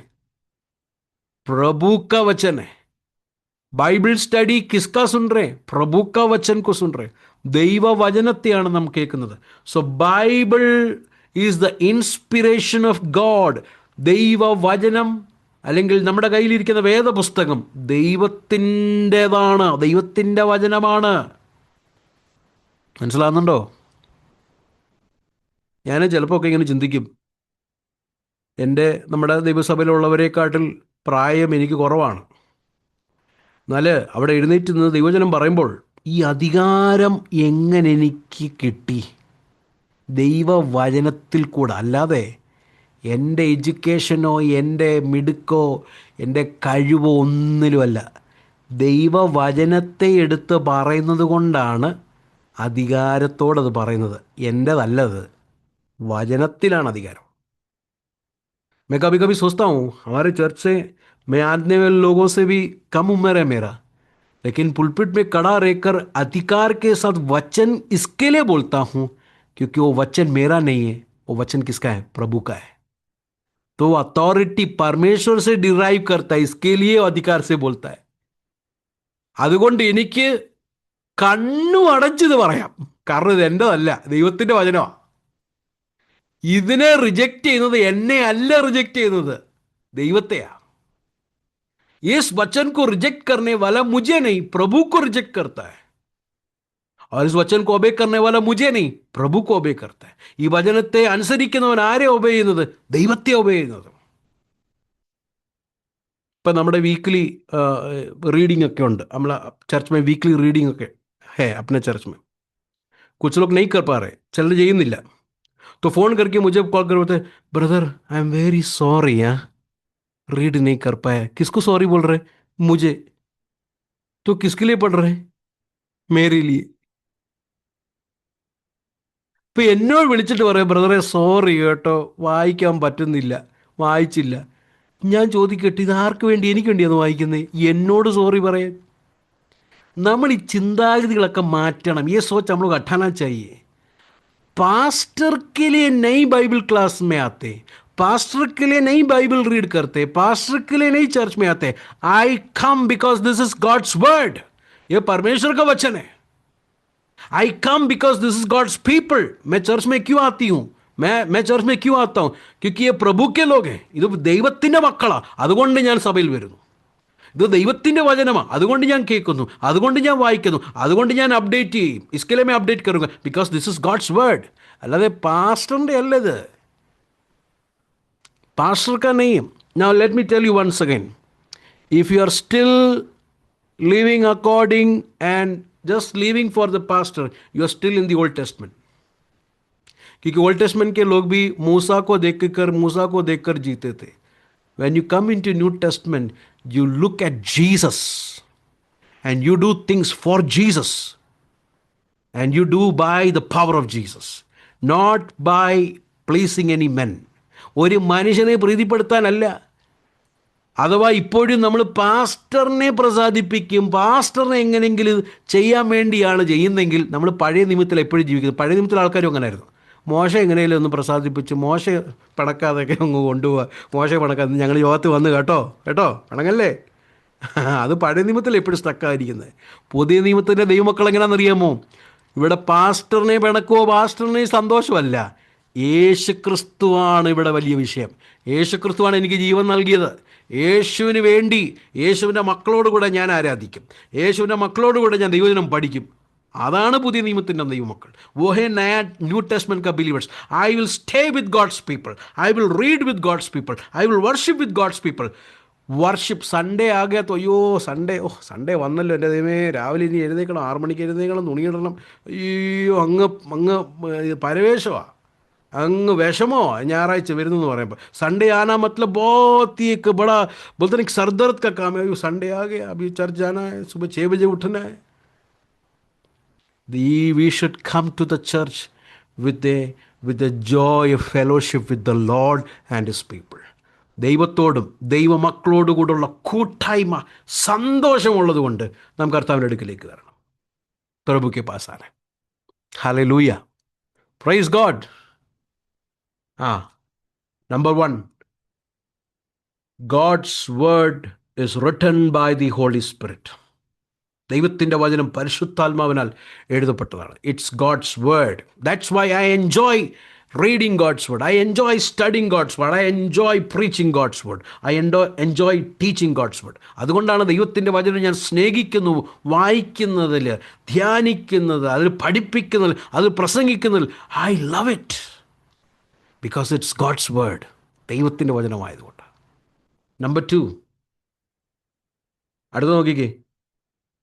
प्रभु का वचन है. ബൈബിൾ സ്റ്റഡി കിസ്കാ സുൻ റേ? പ്രഭു കാ വചൻ കോ സുൻ റേ. ദൈവ വചനത്തെയാണ് നാം കേൾക്കുന്നത്. So Bible is the inspiration of God. ദൈവ വചനം അല്ലെങ്കിൽ നമ്മുടെ കയ്യിലിരിക്കുന്ന വേദപുസ്തകം ദൈവത്തിൻ്റെതാണ്, ദൈവത്തിൻ്റെ വചനമാണ്. മനസ്സിലാകുന്നുണ്ടോ? ഞാൻ ചിലപ്പോൾ ഒക്കെ ഇങ്ങനെ ചിന്തിക്കും, നമ്മുടെ ദൈവസഭയിലുള്ളവരെക്കാട്ടിൽ പ്രായം എനിക്ക് കുറവാണ്. എന്നാൽ അവിടെ എഴുന്നേറ്റ് നിന്ന് ദൈവവചനം പറയുമ്പോൾ ഈ അധികാരം എങ്ങനെ എനിക്ക് കിട്ടി? ദൈവവചനത്തിൽ കൂടെ, അല്ലാതെ എൻ്റെ എഡ്യൂക്കേഷനോ എൻ്റെ മിടുക്കോ എൻ്റെ കഴിവോ ഒന്നിലുമല്ല. ദൈവവചനത്തെ എടുത്ത് പറയുന്നത് കൊണ്ടാണ് അധികാരത്തോടത് പറയുന്നത്. എൻ്റെതല്ലത്, वचनത്തിലാണ് അധികാരം. मैं कभी कभी सोचता हूँ हमारे चर्च से मैं आने वाले लोगों से भी कम उम्र है मेरा, लेकिन पुलपिट में खड़ा रहकर अधिकार के साथ वचन इसके लिए बोलता हूँ क्योंकि वो वचन मेरा नहीं है, वो वचन किसका है? प्रभु का है. तो अथॉरिटी परमेश्वर से डिराइव करता है, इसके लिए अधिकार से बोलता है. അതുകൊണ്ട് എനിക്ക് കണ്ണു അടച്ചത് പറയാം, കാരണം ഇത് എൻ്റെതല്ല, ദൈവത്തിൻ്റെ വചനമാണ്. ഇതിനെ റിജക്റ്റ് ചെയ്യുന്നത് എന്നെ അല്ല, റിജക്റ്റ് ചെയ്യുന്നത് ദൈവത്തെയാ. इस वचन को रिजेक्ट करने वाला मुझे नहीं, प्रभु को रिजेक्ट करता है. और इस वचन को ഒബേ करने वाला मुझे नहीं, प्रभु को ഒബേ करता है. ഈ വചനത്തെ അനുസരിക്കുന്നവൻ ആരെ ഒബേ ചെയ്യുന്നത്? ദൈവത്തെ ഒബേ ചെയ്യുന്നത്. ഇപ്പം നമ്മുടെ വീക്ക്ലി रीडिंग ഒക്കെ ഉണ്ട്, നമ്മളെ ചർച്ച് में വീക്ക്ലി रीडिंग ഒക്കെ है अपने चर्च में. कुछ लोग नहीं कर पा रहे, ചിലർ ചെയ്യുന്നില്ല. तो फ़ोन करके मुझे कॉल कर बोलते, brother I am very sorry, read नहीं कर पाया. किसको सॉरी बोल रहे? मुझे. तो किसके लिए पढ़ रहे? मेरे लिए. ഇപ്പം എന്നോട് വിളിച്ചിട്ട് പറയാം, ബ്രദറെ സോറി കേട്ടോ, വായിക്കാൻ പറ്റുന്നില്ല, വായിച്ചില്ല. ഞാൻ ചോദിക്കട്ടെ, ഇത് ആർക്ക് വേണ്ടി? എനിക്ക് വേണ്ടിയാണ് വായിക്കുന്നത്, എന്നോട് സോറി പറയാൻ? നമ്മൾ ഈ ചിന്താഗതികളൊക്കെ മാറ്റണം. ये सोच हम लोग हटाना चाहिए. पास्टर के लिए नई बाइबल क्लास में आते, पास्टर के लिए नहीं बाइबल रीड करते, पास्टर के लिए नहीं चर्च में आते. I come because this is God's word. ये परमेश्वर का वचन है. I come because this is God's people. मैं चर्च में क्यों आती हूँ? मैं चर्च में क्यों आता हूँ? क्योंकि ये प्रभु के लोग हैं. ഇത് ദൈവത്തിൻ്റെ മക്കളാ, അതുകൊണ്ട് ഞാൻ സഭയിൽ വരുന്നു. ഇത് ദൈവത്തിൻ്റെ വചനമാണ്, അതുകൊണ്ട് ഞാൻ കേൾക്കുന്നു, അതുകൊണ്ട് ഞാൻ വായിക്കുന്നു, അതുകൊണ്ട് ഞാൻ അപ്ഡേറ്റ് ചെയ്യും. ഇസ്കലെ മേ അപ്ഡേറ്റ് കरूंगा because this is God's word. അല്ലാതെ പാസ്റ്ററിൻ്റെ അല്ല ഇത്, पास्टर का नहीं. Now let me tell you once again, if you are still living according and just living for the pastor, you are still in the Old Testament. क्योंकि old testament के लोग भी मूसा को देखकर जीते थे. When you come into New Testament, you look at Jesus and you do things for Jesus, and you do by the power of Jesus, not by pleasing any men. ഒരു മനുഷ്യനെ പ്രീതിപ്പെടുത്താനല്ല. അഥവാ ഇപ്പോഴും നമ്മൾ പാസ്റ്ററിനെ പ്രസാദിപ്പിക്കും, പാസ്റ്ററിനെ എങ്ങനെയെങ്കിലും ചെയ്യാൻ വേണ്ടിയാണ് ചെയ്യുന്നതെങ്കിൽ നമ്മൾ പഴയ നിമിത്തത്തിൽ എപ്പോഴും ജീവിക്കുന്നത്. പഴയ നിമിത്തത്തിൽ ആൾക്കാരും അങ്ങനെയായിരുന്നു. മോശ എങ്ങനെയും ഒന്ന് പ്രസാദിപ്പിച്ച്, മോശ പിണക്കാതൊക്കെ അങ്ങ് കൊണ്ടുപോവുക. മോശ പിണക്കാതെ ഞങ്ങൾ യോഗത്തിൽ വന്ന് കേട്ടോ പിണങ്ങല്ലേ. അത് പഴയ നിയമത്തിൽ എപ്പോഴും സ്റ്റക്കായിരിക്കുന്നത്. പുതിയ നിയമത്തിൻ്റെ ദൈവമക്കൾ എങ്ങനെയാണെന്നറിയാമോ? ഇവിടെ പാസ്റ്ററിനെ പിണക്കോ പാസ്റ്ററിനെ സന്തോഷമല്ല, യേശുക്രിസ്തുവാണ് ഇവിടെ വലിയ വിഷയം. യേശുക്രിസ്തുവാണ് എനിക്ക് ജീവൻ നൽകിയത്. യേശുവിന് വേണ്ടി യേശുവിൻ്റെ മക്കളോടുകൂടെ ഞാൻ ആരാധിക്കും, യേശുവിൻ്റെ മക്കളോടുകൂടെ ഞാൻ ദൈവജനം പഠിക്കും. അതാണ് പുതിയ നിയമത്തിൻ്റെ ദൈവമക്കൾ. वो है नया न्यू टेस्टमेंट का believers. I will stay with God's people, I will read with God's people, I will worship with God's people. Worship Sunday ആകെ അയ്യോ സൺഡേ വന്നല്ലോ എൻ്റെ ദൈവമേ, രാവിലെ ഇനി എഴുന്നേക്കണം, 6 മണിക്ക് എഴുന്നേക്കണം, തുണിയിടണം. അയ്യോ അങ്ങ് പരവേശമാണ്, അങ്ങ് വിഷമോ ഞായറാഴ്ച വരുന്നെന്ന് പറയുമ്പോൾ. സൺഡേ आना मतलब बहुत ही एक बड़ा बोलते हैं सर दर्द का काम है. संडे आ गया, अभी चर्च जाना है, सुबह 6 बजे उठना है. We should come to the church with the joy of fellowship with the Lord and His people. ദൈവത്തോടും ദൈവമക്കളോടുകൂടുള്ള കൂട്ടായ്മ സന്തോഷമുള്ളത് കൊണ്ട് നാം കർത്താവിൻ്റെ അടുക്കിലേക്ക് വരണം. പ്രഭുക്ക് പാസാണ്. Hallelujah, praise God. Number 1, God's word is written by the Holy Spirit. ദൈവത്തിൻ്റെ വചനം പരിശുദ്ധാത്മാവിനാൽ എഴുതപ്പെട്ടതാണ്. It's God's word. That's why I enjoy reading God's word. I enjoy studying God's word. I enjoy preaching God's word. I enjoy teaching God's word. അതുകൊണ്ടാണ് ദൈവത്തിൻ്റെ വചനം ഞാൻ സ്നേഹിക്കുന്നു, വായിക്കുന്നതിൽ, ധ്യാനിക്കുന്നത്, അതിൽ പഠിപ്പിക്കുന്നതിൽ, അതിൽ പ്രസംഗിക്കുന്നതിൽ. I love it because it's God's word. ദൈവത്തിൻ്റെ വചനമായതുകൊണ്ട്. Number 2, അടുത്ത നോക്കിക്കേ,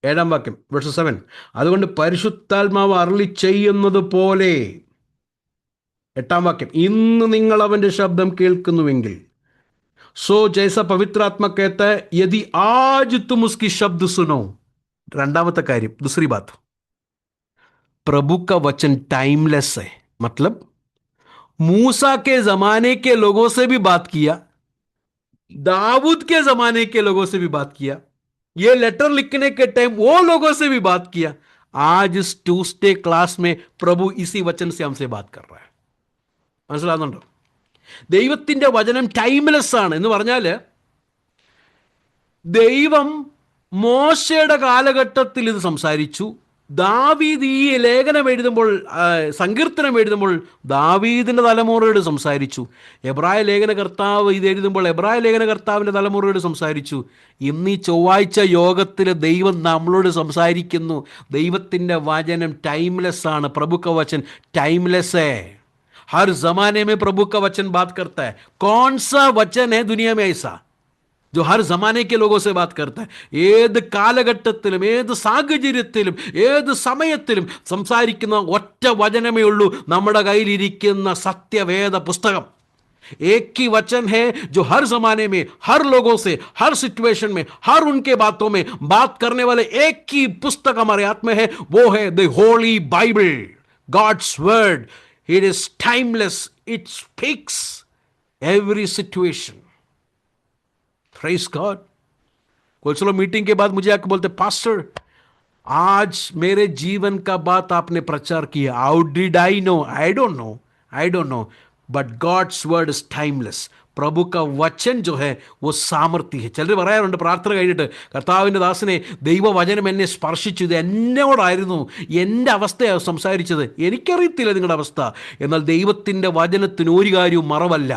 7-ാം വാക്യം, വേഴ്സ് 7. അതുകൊണ്ട് പരിശുദ്ധാത്മാവ് അരുളി ചെയ്യുന്നത് പോലെ, 8-ാം വാക്യം, ഇന്ന് നിങ്ങൾ അവൻ്റെ ശബ്ദം കേൾക്കുന്നുവെങ്കിൽ, സോ ജൈസ പവിത്രാത്മ कहता है यदि आज तुम उसकी शब्द सुनो. രണ്ടാമത്തെ കാര്യം, दूसरी बात, प्रभु का वचन टाइमलेस है. मतलब मूसा के जमाने के लोगों से भी बात किया, दाऊद के जमाने के लोगों से भी बात किया, ये लेटर लिखने के टाइम वो लोगों से भी बात किया. आज इस ट्यूसडे क्लास में प्रभु इसी वचन से हमसे बात कर रहा है. മനസ്സിലാകുന്നുണ്ടോ? ദൈവത്തിൻ്റെ വചനം ടൈംലെസ് ആണ് എന്ന് പറഞ്ഞാൽ, ദൈവം മോശയുടെ കാലഘട്ടത്തിൽ ഇത് സംസാരിച്ചു. ദാവീദ് ഈ ലേഖനം എഴുതുമ്പോൾ, സങ്കീർത്തനം എഴുതുമ്പോൾ ദാവീദിൻ്റെ തലമുറയോട് സംസാരിച്ചു. എബ്രായ ലേഖനകർത്താവ് ഇത് എഴുതുമ്പോൾ എബ്രായ ലേഖനകർത്താവിൻ്റെ തലമുറയോട് സംസാരിച്ചു. ഇന്ന് ഈ ചൊവ്വാഴ്ച യോഗത്തിൽ ദൈവം നമ്മളോട് സംസാരിക്കുന്നു. ദൈവത്തിൻ്റെ വചനം ടൈംലെസ് ആണ്. പ്രഭു का वचन टाइमलेस है. हर जमाने में प्रभु का वचन बात करता है. कौन सा वचन है दुनिया में ऐसा जो हर जमाने के लोगों से बात करता है? ഏത് കാലഘട്ടത്തിലും, ഏത് സാഹചര്യത്തിലും, ഏത് സമയത്തിലും സംസാരിക്കുന്ന ഒറ്റ വചനമേ ഉള്ളൂ നമ്മുടെ കയ്യിലിരിക്കുന്ന സത്യവേദ പുസ്തകം. एक ही वचन है जो हर जमाने में, हर लोगों से, हर सिचुएशन में, हर उनके बातों में बात करने वाले एक ही पुस्तक हमारे हाथ में है. वो है the Holy Bible, God's word. It is timeless. It speaks every situation. Praise God. कुछ लोग मीटिंग के बाद मुझे आके बोलते, पास्टर आज मेरे जीवन का बात आपने प्रचार किया. How did I know? I don't know. But God's word is timeless. പ്രഭു ക വചൻ ജോ ഹെ വോ സാമർത്ഥ്യ ഹെ. ചിലർ പറയാറുണ്ട് പ്രാർത്ഥന കഴിഞ്ഞിട്ട്, കർത്താവിൻ്റെ ദാസനെ, ദൈവവചനം എന്നെ സ്പർശിച്ചു, ഇത് എന്നോടായിരുന്നു, എൻ്റെ അവസ്ഥയാണ് സംസാരിച്ചത്. എനിക്കറിയത്തില്ല നിങ്ങളുടെ അവസ്ഥ, എന്നാൽ ദൈവത്തിൻ്റെ വചനത്തിന് ഒരു കാര്യവും മറവല്ല.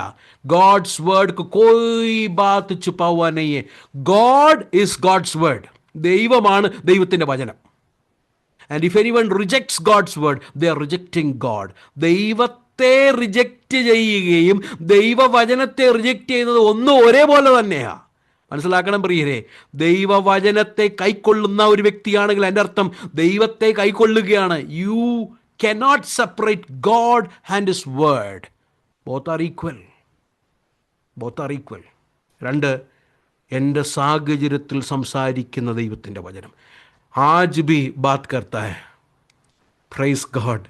ഗോഡ്സ് വേർഡ് കോയി ബാത്ത് ചുപ്പാവാ നയ്യേ. God is God's word. ദൈവമാണ് ദൈവത്തിൻ്റെ വചനം. And if anyone rejects God's word, they are rejecting God. ദൈവത്തെ റിജക്റ്റ് ചെയ്യുകയും ദൈവവചനത്തെ റിജക്റ്റ് ചെയ്യുന്നത് ഒന്നും ഒരേപോലെ തന്നെയാണ്. മനസ്സിലാക്കണം പ്രിയരെ. ദൈവവചനത്തെ കൈക്കൊള്ളുന്ന ഒരു വ്യക്തിയാണെങ്കിൽ എൻ്റെ അർത്ഥം ദൈവത്തെ കൈക്കൊള്ളുകയാണ്. You cannot separate God and his word. Both are equal. Both are equal. രണ്ട്, എൻ്റെ സാഹചര്യത്തിൽ സംസാരിക്കുന്ന ദൈവത്തിൻ്റെ വചനം आज भी बात करता है. Praise God.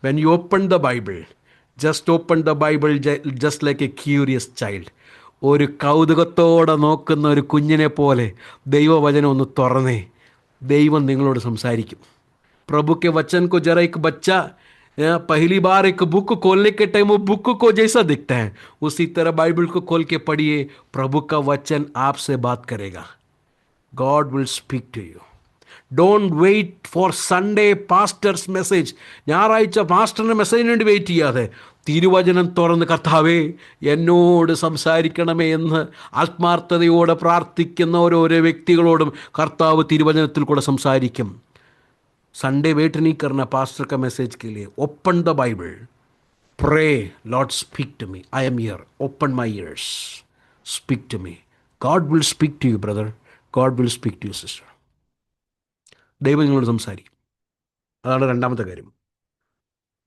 When you open the Bible, just open the Bible just like a curious child. ഒരു കൗതുകത്തോടെ നോക്കുന്ന ഒരു കുഞ്ഞിനെ പോലെ ദൈവവചനം ഒന്ന് തുറന്നേ. ദൈവം നിങ്ങളോട് സംസാരിക്കും. प्रभु के वचन को जरा एक बच्चा पहली बार एक बुक खोलने के टाइम वो बुक को जैसा दिखता है, उसी तरह बाइबल को खोल के पढ़िए. प्रभु का वचन आपसे बात करेगा. God will speak to you. Don't wait for Sunday pastor's message. ഞായറാഴ്ച പാസ്റ്ററിൻ്റെ മെസ്സേജിന് വേണ്ടി വെയിറ്റ് ചെയ്യാതെ തിരുവചനം തുറന്ന് കർത്താവേ എന്നോട് സംസാരിക്കണമേ എന്ന് ആത്മാർത്ഥതയോടെ പ്രാർത്ഥിക്കുന്ന ഓരോരോ വ്യക്തികളോടും കർത്താവ് തിരുവചനത്തിൽ കൂടെ സംസാരിക്കും. സൺഡേ वेट नहीं करना पास्टर का मैसेज के लिए. Open the Bible, pray, Lord speak to me, I am here, open my ears, speak to me. God will speak to you brother, God will speak to you sister. ദൈവം നിങ്ങളോട് സംസാരിക്കും. അതാണ് രണ്ടാമത്തെ കാര്യം.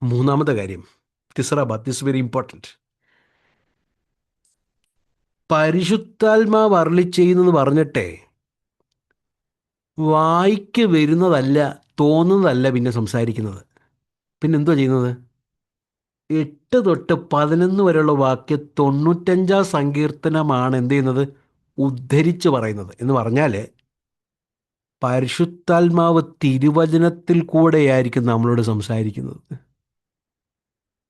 മൂന്നാമത്തെ കാര്യം, തിസ്ര ബാത്ത്, ദിസ് വെരി ഇമ്പോർട്ടൻറ്റ്. പരിശുദ്ധാത്മാവ് അരുളി ചെയ്യുന്നെന്ന് പറഞ്ഞിട്ടേ വായിക്ക് വരുന്നതല്ല, തോന്നുന്നതല്ല പിന്നെ സംസാരിക്കുന്നത്. പിന്നെന്തോ ചെയ്യുന്നത്? 8 തൊട്ട് 11 വരെയുള്ള വാക്യം 95 സങ്കീർത്തനമാണ് എന്ത് ചെയ്യുന്നത്? ഉദ്ധരിച്ച് പറയുന്നത്. എന്ന് പറഞ്ഞാൽ പരിശുദ്ധാത്മാവ് തിരുവചനത്തിൽ കൂടെയായിരിക്കും നമ്മളോട് സംസാരിക്കുന്നത്.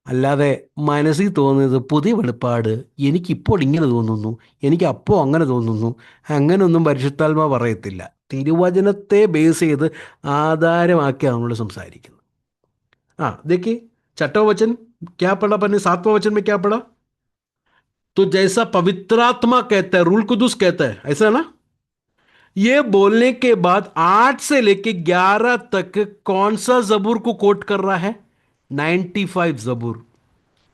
അല്ലാതെ മനസ്സിൽ തോന്നുന്നത് പുതിയ വെളിപ്പാട്, എനിക്കിപ്പോൾ ഇങ്ങനെ തോന്നുന്നു, എനിക്ക് അപ്പോൾ അങ്ങനെ തോന്നുന്നു, അങ്ങനെയൊന്നും പരിശുദ്ധാത്മാവ് പറയത്തില്ല. തിരുവചനത്തെ ബേസ് ചെയ്ത് ആധാരമാക്കിയാണ് നമ്മളോട് സംസാരിക്കുന്നത്. देखिए छठवां वचन क्या पढ़ा अपने, 7वां वचन में क्या पढ़ा? तो जैसा पवित्रात्मा कहता है, रूल कुदूस कहता है, ऐसा है ना? ये बोलने के बाद 8 से लेके 11 तक कौन सा जबूर को कोट कर रहा है? 95 जबूर.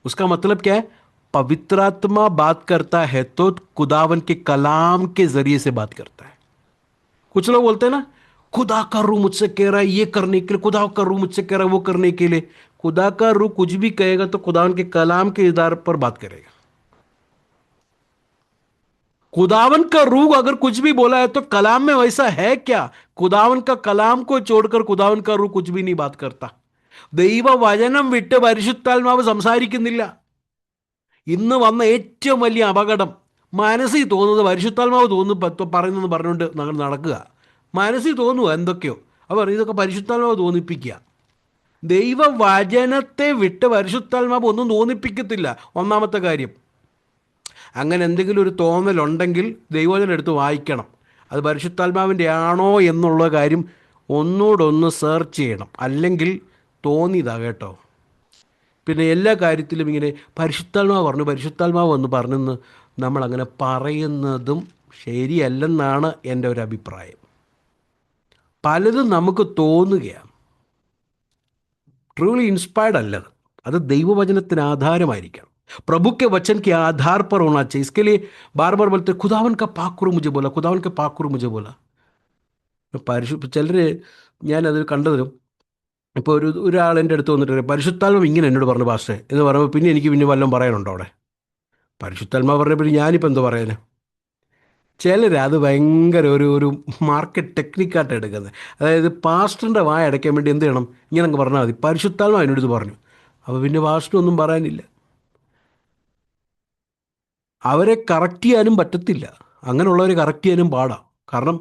उसका मतलब क्या है? पवित्रात्मा बात करता है तो खुदावन के कलाम के जरिए से बात करता है. कुछ लोग बोलते हैं ना, खुदा का रूह मुझसे कह रहा है ये करने के लिए, खुदा का रूह मुझसे कह रहा है वो करने के लिए. खुदा का रूह कुछ भी कहेगा तो खुदावन के कलाम के आधार पर बात करेगा. खुदावन का रूह अगर कुछ भी बोला है तो कलाम में वैसा है क्या? खुदावन का कलाम को छोड़कर खुदावन का रूह कुछ भी नहीं बात करता. ദൈവവചനം വിട്ട് പരിശുദ്ധാത്മാവ് സംസാരിക്കുന്നില്ല. ഇന്ന് വന്ന ഏറ്റവും വലിയ അപകടം, മനസ്സിൽ തോന്നുന്നത് പരിശുദ്ധാത്മാവ് പറയുന്നത് പറഞ്ഞുകൊണ്ട് നടക്കുക. മനസ്സിൽ തോന്നുക എന്തൊക്കെയോ, അവർ ഇതൊക്കെ പരിശുദ്ധാത്മാവ് തോന്നിപ്പിക്കുക. ദൈവവചനത്തെ വിട്ട് പരിശുദ്ധാത്മാവ് ഒന്നും തോന്നിപ്പിക്കത്തില്ല. ഒന്നാമത്തെ കാര്യം, അങ്ങനെ എന്തെങ്കിലും ഒരു തോന്നലുണ്ടെങ്കിൽ ദൈവവചനം എടുത്ത് വായിക്കണം. അത് പരിശുദ്ധാത്മാവിൻ്റെ ആണോ എന്നുള്ള കാര്യം ഒന്നുകൂടൊന്ന് സെർച്ച് ചെയ്യണം. അല്ലെങ്കിൽ തോന്നിയതാ കേട്ടോ. പിന്നെ എല്ലാ കാര്യത്തിലും ഇങ്ങനെ പരിശുദ്ധാത്മാവ് എന്ന് പറഞ്ഞെന്ന് നമ്മളങ്ങനെ പറയുന്നതും ശരിയല്ലെന്നാണ് എൻ്റെ ഒരു അഭിപ്രായം. പലതും നമുക്ക് തോന്നുകയാണ്, ട്രൂലി ഇൻസ്പയർഡ് അല്ലത്. അത് ദൈവവചനത്തിന് ആധാരമായിരിക്കണം. प्रभु के वचन के आधार पर होना चाहिए. इसके लिए बार बार बोलते खुदावन का पाकुरु मुझे बोला, खुदावन का पाकुरु मुझे बोला. ചിലർ ഞാനത് കണ്ടതിലും, ഇപ്പോൾ ഒരാൾ എൻ്റെ അടുത്ത് വന്നിട്ട് പരിശുദ്ധാത്മാവ് ഇങ്ങനെ എന്നോട് പറഞ്ഞു പാസ്റ്റേ എന്ന് പറയുമ്പോൾ പിന്നെ എനിക്ക് പിന്നെ വല്ലതും പറയാനുണ്ടോ അവിടെ? പരിശുദ്ധാത്മാവ് പറഞ്ഞപ്പോൾ ഞാനിപ്പോൾ എന്തോ പറയാന്? ചിലർ അത് ഭയങ്കര ഒരു മാർക്കറ്റ് ടെക്നിക്കായിട്ട് എടുക്കുന്നത്. അതായത് പാസ്റ്ററിൻ്റെ വായ അടയ്ക്കാൻ വേണ്ടി എന്ത് ചെയ്യണം? ഇങ്ങനെ അങ്ങ് പറഞ്ഞാൽ മതി, പരിശുദ്ധാത്മാവ് എന്നോട് ഇത് പറഞ്ഞു, അപ്പോൾ പിന്നെ പാസ്റ്ററൊന്നും പറയാനില്ല. അവരെ കറക്റ്റ് ചെയ്യാനും പറ്റത്തില്ല. അങ്ങനെയുള്ളവരെ കറക്റ്റ് ചെയ്യാനും പാടാം. കാരണം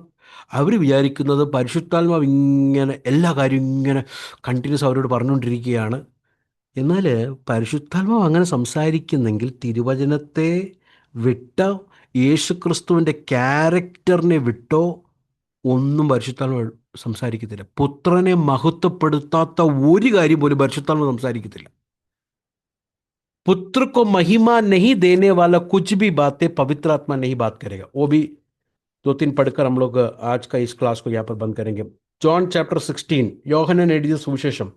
അവർ വിചാരിക്കുന്നത് പരിശുദ്ധാത്മാവ് ഇങ്ങനെ എല്ലാ കാര്യവും ഇങ്ങനെ കണ്ടിന്യൂസ് അവരോട് പറഞ്ഞുകൊണ്ടിരിക്കുകയാണ്. എന്നാൽ പരിശുദ്ധാത്മാവ് അങ്ങനെ സംസാരിക്കുന്നെങ്കിൽ തിരുവചനത്തെ വിട്ടോ യേശുക്രിസ്തുവിൻ്റെ ക്യാരക്ടറിനെ വിട്ടോ ഒന്നും പരിശുദ്ധാത്മാവ് സംസാരിക്കത്തില്ല. പുത്രനെ മഹത്വപ്പെടുത്താത്ത ഒരു കാര്യം പോലും പരിശുദ്ധാത്മാവ് സംസാരിക്കത്തില്ല. पुत्र को महिमा नहीं देने वाला कुछ भी बातें पवित्र आत्मा नहीं बात करेगा. वो भी 2-3 पढ़कर हम लोग आज का इस क्लास को यहाँ पर बंद करेंगे. जॉन चैप्टर 16, യോഹന്നാൻ എഴുതിയ സുവിശേഷം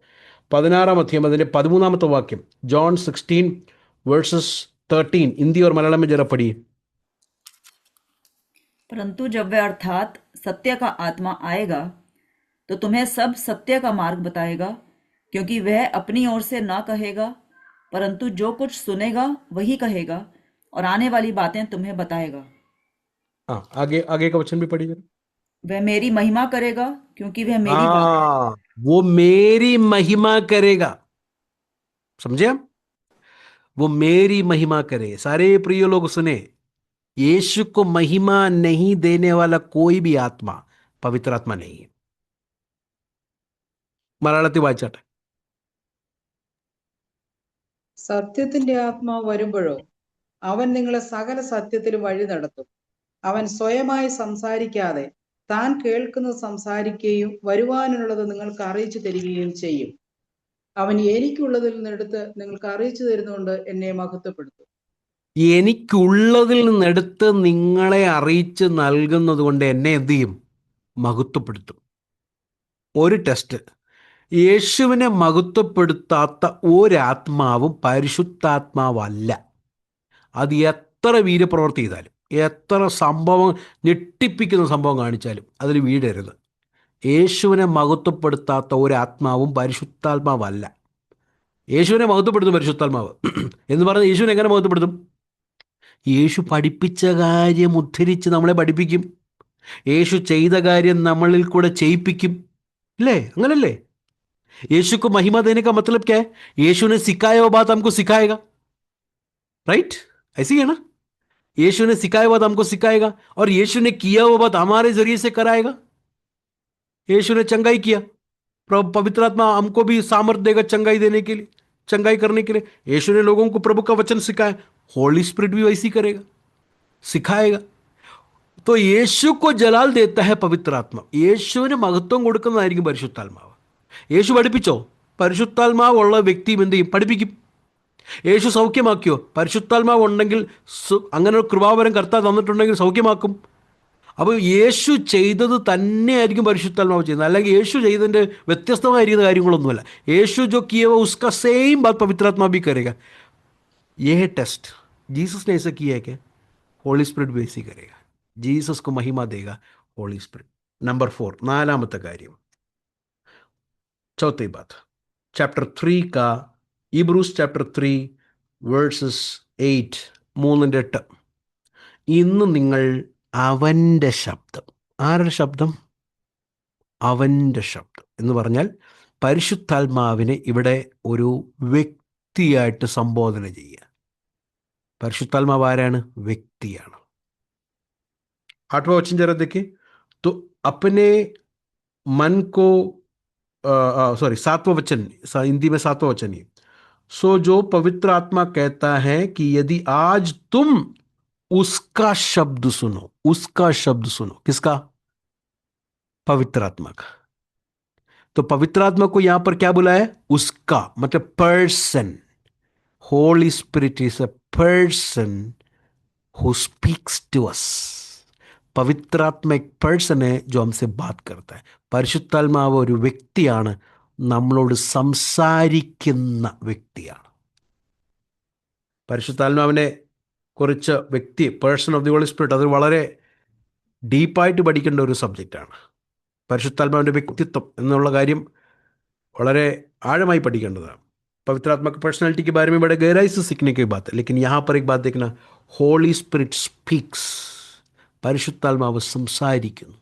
16-ാം അധ്യായം അതിൻ്റെ 13-ാമത്തെ വാക്യം. John 16 versus 13. हिंदी और मलयालम में जरा पढ़िए. परंतु जब वह अर्थात सत्य का आत्मा आएगा तो तुम्हें सब सत्य का मार्ग बताएगा, क्योंकि वह अपनी ओर से ना कहेगा, परंतु जो कुछ सुनेगा वही कहेगा और आने वाली बातें तुम्हें बताएगा. हाँ, आगे आगे का वचन भी पढ़िए. वह मेरी महिमा करेगा, क्योंकि वह मेरी बात हाँ, वो मेरी महिमा करेगा. समझे आप? वो मेरी महिमा करे. सारे प्रिय लोग सुने, यीशु को महिमा नहीं देने वाला कोई भी आत्मा पवित्र आत्मा नहीं है. മലയാളത്തിൽ വായിച്ചാട്ടെ. സത്യത്തിന്റെ ആത്മാവ് വരുമ്പോഴോ അവൻ നിങ്ങളെ സകല സത്യത്തിലും വഴി നടത്തും. അവൻ സ്വയമായി സംസാരിക്കാതെ താൻ കേൾക്കുന്നത് സംസാരിക്കുകയും വരുവാനുള്ളത് നിങ്ങൾക്ക് അറിയിച്ചു തരികയും ചെയ്യും. അവൻ എനിക്കുള്ളതിൽ നിന്നെടുത്ത് നിങ്ങൾക്ക് അറിയിച്ചു തരുന്നുകൊണ്ട് എന്നെ മഹത്വപ്പെടുത്തും. എനിക്കുള്ളതിൽ നിന്നെടുത്ത് നിങ്ങളെ അറിയിച്ച് നൽകുന്നത് കൊണ്ട് എന്നെ എന്ത് ചെയ്യും? മഹത്വപ്പെടുത്തും. ഒരു ടെസ്റ്റ്, യേശുവിനെ മഹത്വപ്പെടുത്താത്ത ഒരാത്മാവും പരിശുദ്ധാത്മാവല്ല. അത് എത്ര വീര്യപ്രവൃത്തി ചെയ്താലും, എത്ര സംഭവം, ഞെട്ടിപ്പിക്കുന്ന സംഭവം കാണിച്ചാലും അതിൽ വീഴരുത്. യേശുവിനെ മഹത്വപ്പെടുത്താത്ത ഒരാത്മാവും പരിശുദ്ധാത്മാവല്ല. യേശുവിനെ മഹത്വപ്പെടുത്തും പരിശുദ്ധാത്മാവ് എന്ന് പറഞ്ഞാൽ യേശുവിനെ എങ്ങനെ മഹത്വപ്പെടുത്തും? യേശു പഠിപ്പിച്ച കാര്യം ഉദ്ധരിച്ച് നമ്മളെ പഠിപ്പിക്കും. യേശു ചെയ്ത കാര്യം നമ്മളിൽ കൂടെ ചെയ്യിപ്പിക്കും. ഇല്ലേ? അങ്ങനല്ലേ? यीशु को महिमा देने का मतलब क्या है? यीशु ने सिखाया वो बात हमको सिखाएगा. राइट? ऐसी है ना? यीशु ने सिखाया बात हमको सिखाएगा और यीशु ने किया वो बात हमारे जरिए से कराएगा. यीशु ने चंगाई किया, पवित्र आत्मा हमको भी सामर्थ देगा चंगाई देने के लिए, चंगाई करने के लिए. यीशु ने लोगों को प्रभु का वचन सिखाया, होली स्पिरिट भी वैसी करेगा, सिखाएगा. तो യേശു को जलाल देता है पवित्र आत्मा. യേശുവിന് മഹത്വം കൊടുക്കുന്നതായിരിക്കും പരിശുദ്ധാത്മാവ്. യേശു പഠിപ്പിച്ചോ? പരിശുദ്ധാത്മാവുള്ള വ്യക്തിയും എന്ത് ചെയ്യും? പഠിപ്പിക്കും. യേശു സൗഖ്യമാക്കിയോ? പരിശുദ്ധാത്മാവ് ഉണ്ടെങ്കിൽ, അങ്ങനെ ഒരു കൃപാവരം കർത്താവ് തന്നിട്ടുണ്ടെങ്കിൽ സൗഖ്യമാക്കും. അപ്പോൾ യേശു ചെയ്തത് തന്നെയായിരിക്കും പരിശുദ്ധാത്മാവ് ചെയ്യുന്നത്. അല്ലെങ്കിൽ യേശു ചെയ്തതിൻ്റെ വ്യത്യസ്തമായിരിക്കുന്ന കാര്യങ്ങളൊന്നുമല്ല. യേശു जो किया वो उसका सेम बात पवित्र आत्मा भी करेगा. ये है टेस्ट. जीसस ने ऐसा किया है क्या? होली स्पिरिट भी ऐसे करेगा. जीसस को महिमा देगा होली स्पिरिट. नंबर 4, നാലാമത്തെ കാര്യം, चौथी बात, चैप्टर 3 का इब्रूस चैप्टर 3 വേഴ്സസ് 8, 3-8. ഇന്ന് നിങ്ങൾ അവൻ്റെ ശബ്ദം. ആരുടെ ശബ്ദം? അവൻ്റെ ശബ്ദം എന്ന് പറഞ്ഞാൽ പരിശുദ്ധാത്മാവിനെ ഇവിടെ ഒരു വ്യക്തിയായിട്ട് സംബോധന ചെയ്യുക. പരിശുദ്ധാത്മാവ് ആരാണ്? വ്യക്തിയാണ്. 8वां वचन जरा देखिए. तो अपने मन को 7वां वचन, हिंदी में 7वां वचन ही. सो जो पवित्र आत्मा कहता है कि यदि आज तुम उसका शब्द सुनो. उसका शब्द सुनो. किसका? पवित्र आत्मा का. तो पवित्र आत्मा को यहां पर क्या बुलाया? उसका, मतलब person. Holy Spirit is a person who speaks to us. पवित्र आत्मा एक पर्सन है जो हमसे बात करता है. പരിശുദ്ധാത്മാവ് ഒരു വ്യക്തിയാണ്, നമ്മളോട് സംസാരിക്കുന്ന വ്യക്തിയാണ്. പരിശുദ്ധാത്മാവിനെ കുറിച്ച് വ്യക്തി, person of the Holy Spirit, അത് വളരെ ഡീപ്പായിട്ട് പഠിക്കേണ്ട ഒരു സബ്ജക്റ്റാണ്. പരിശുദ്ധാത്മാവിൻ്റെ വ്യക്തിത്വം എന്നുള്ള കാര്യം വളരെ ആഴമായി പഠിക്കേണ്ടതാണ്. पवित्र आत्मा की पर्सनैलिटी के बारे में बड़े गहराई से सीखने की बात है. लेकिन यहाँ पर एक बात देखना, होली स्पिरिट स्पीक्स. പരിശുദ്ധാത്മാവ് സംസാരിക്കുന്നു.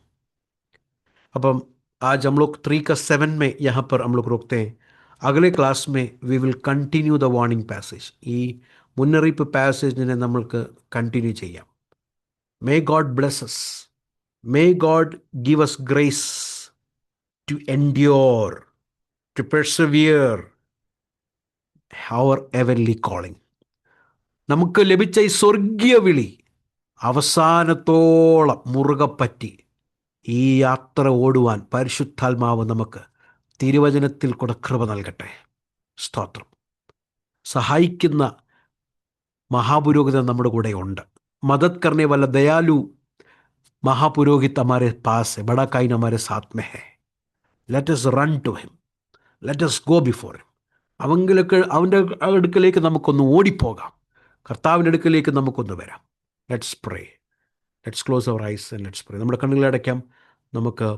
അപ്പം आज हम लोग 3 का 7 में यहाँ पर हम लोग रोकते हैं. अगले क्लास में we will continue the warning passage. ഈ മുന്നറിയിപ്പ് പാസേജിനെ നമ്മൾക്ക് കണ്ടിന്യൂ ചെയ്യാം. May God bless us. May God give us grace to endure, to persevere, our heavenly calling. നമുക്ക് ലഭിച്ച ഈ സ്വർഗീയ വിളി അവസാനത്തോളം മുറുകെ പറ്റി ഈ യാത്ര ഓടുവാൻ പരിശുദ്ധാത്മാവ് നമുക്ക് തിരുവചനത്തിൽ കൂടെ കൃപ നൽകട്ടെ. സ്തോത്രം. സഹായിക്കുന്ന മഹാപുരോഹിതൻ നമ്മുടെ കൂടെ ഉണ്ട്. मदद करने वाला दयालु महापुरोहित हमारे पास है. बड़ा काइन हमारे साथ में है. Let us run to him. Let us go before him. അവൻ്റെ അടുക്കലേക്ക് നമുക്കൊന്ന് ഓടിപ്പോകാം. കർത്താവിൻ്റെ അടുക്കലേക്ക് നമുക്കൊന്ന് വരാം. Let's pray. Let's close our eyes and let's pray. നമ്മുടെ കണ്ണുകളടയ്ക്കാം. നമുക്ക്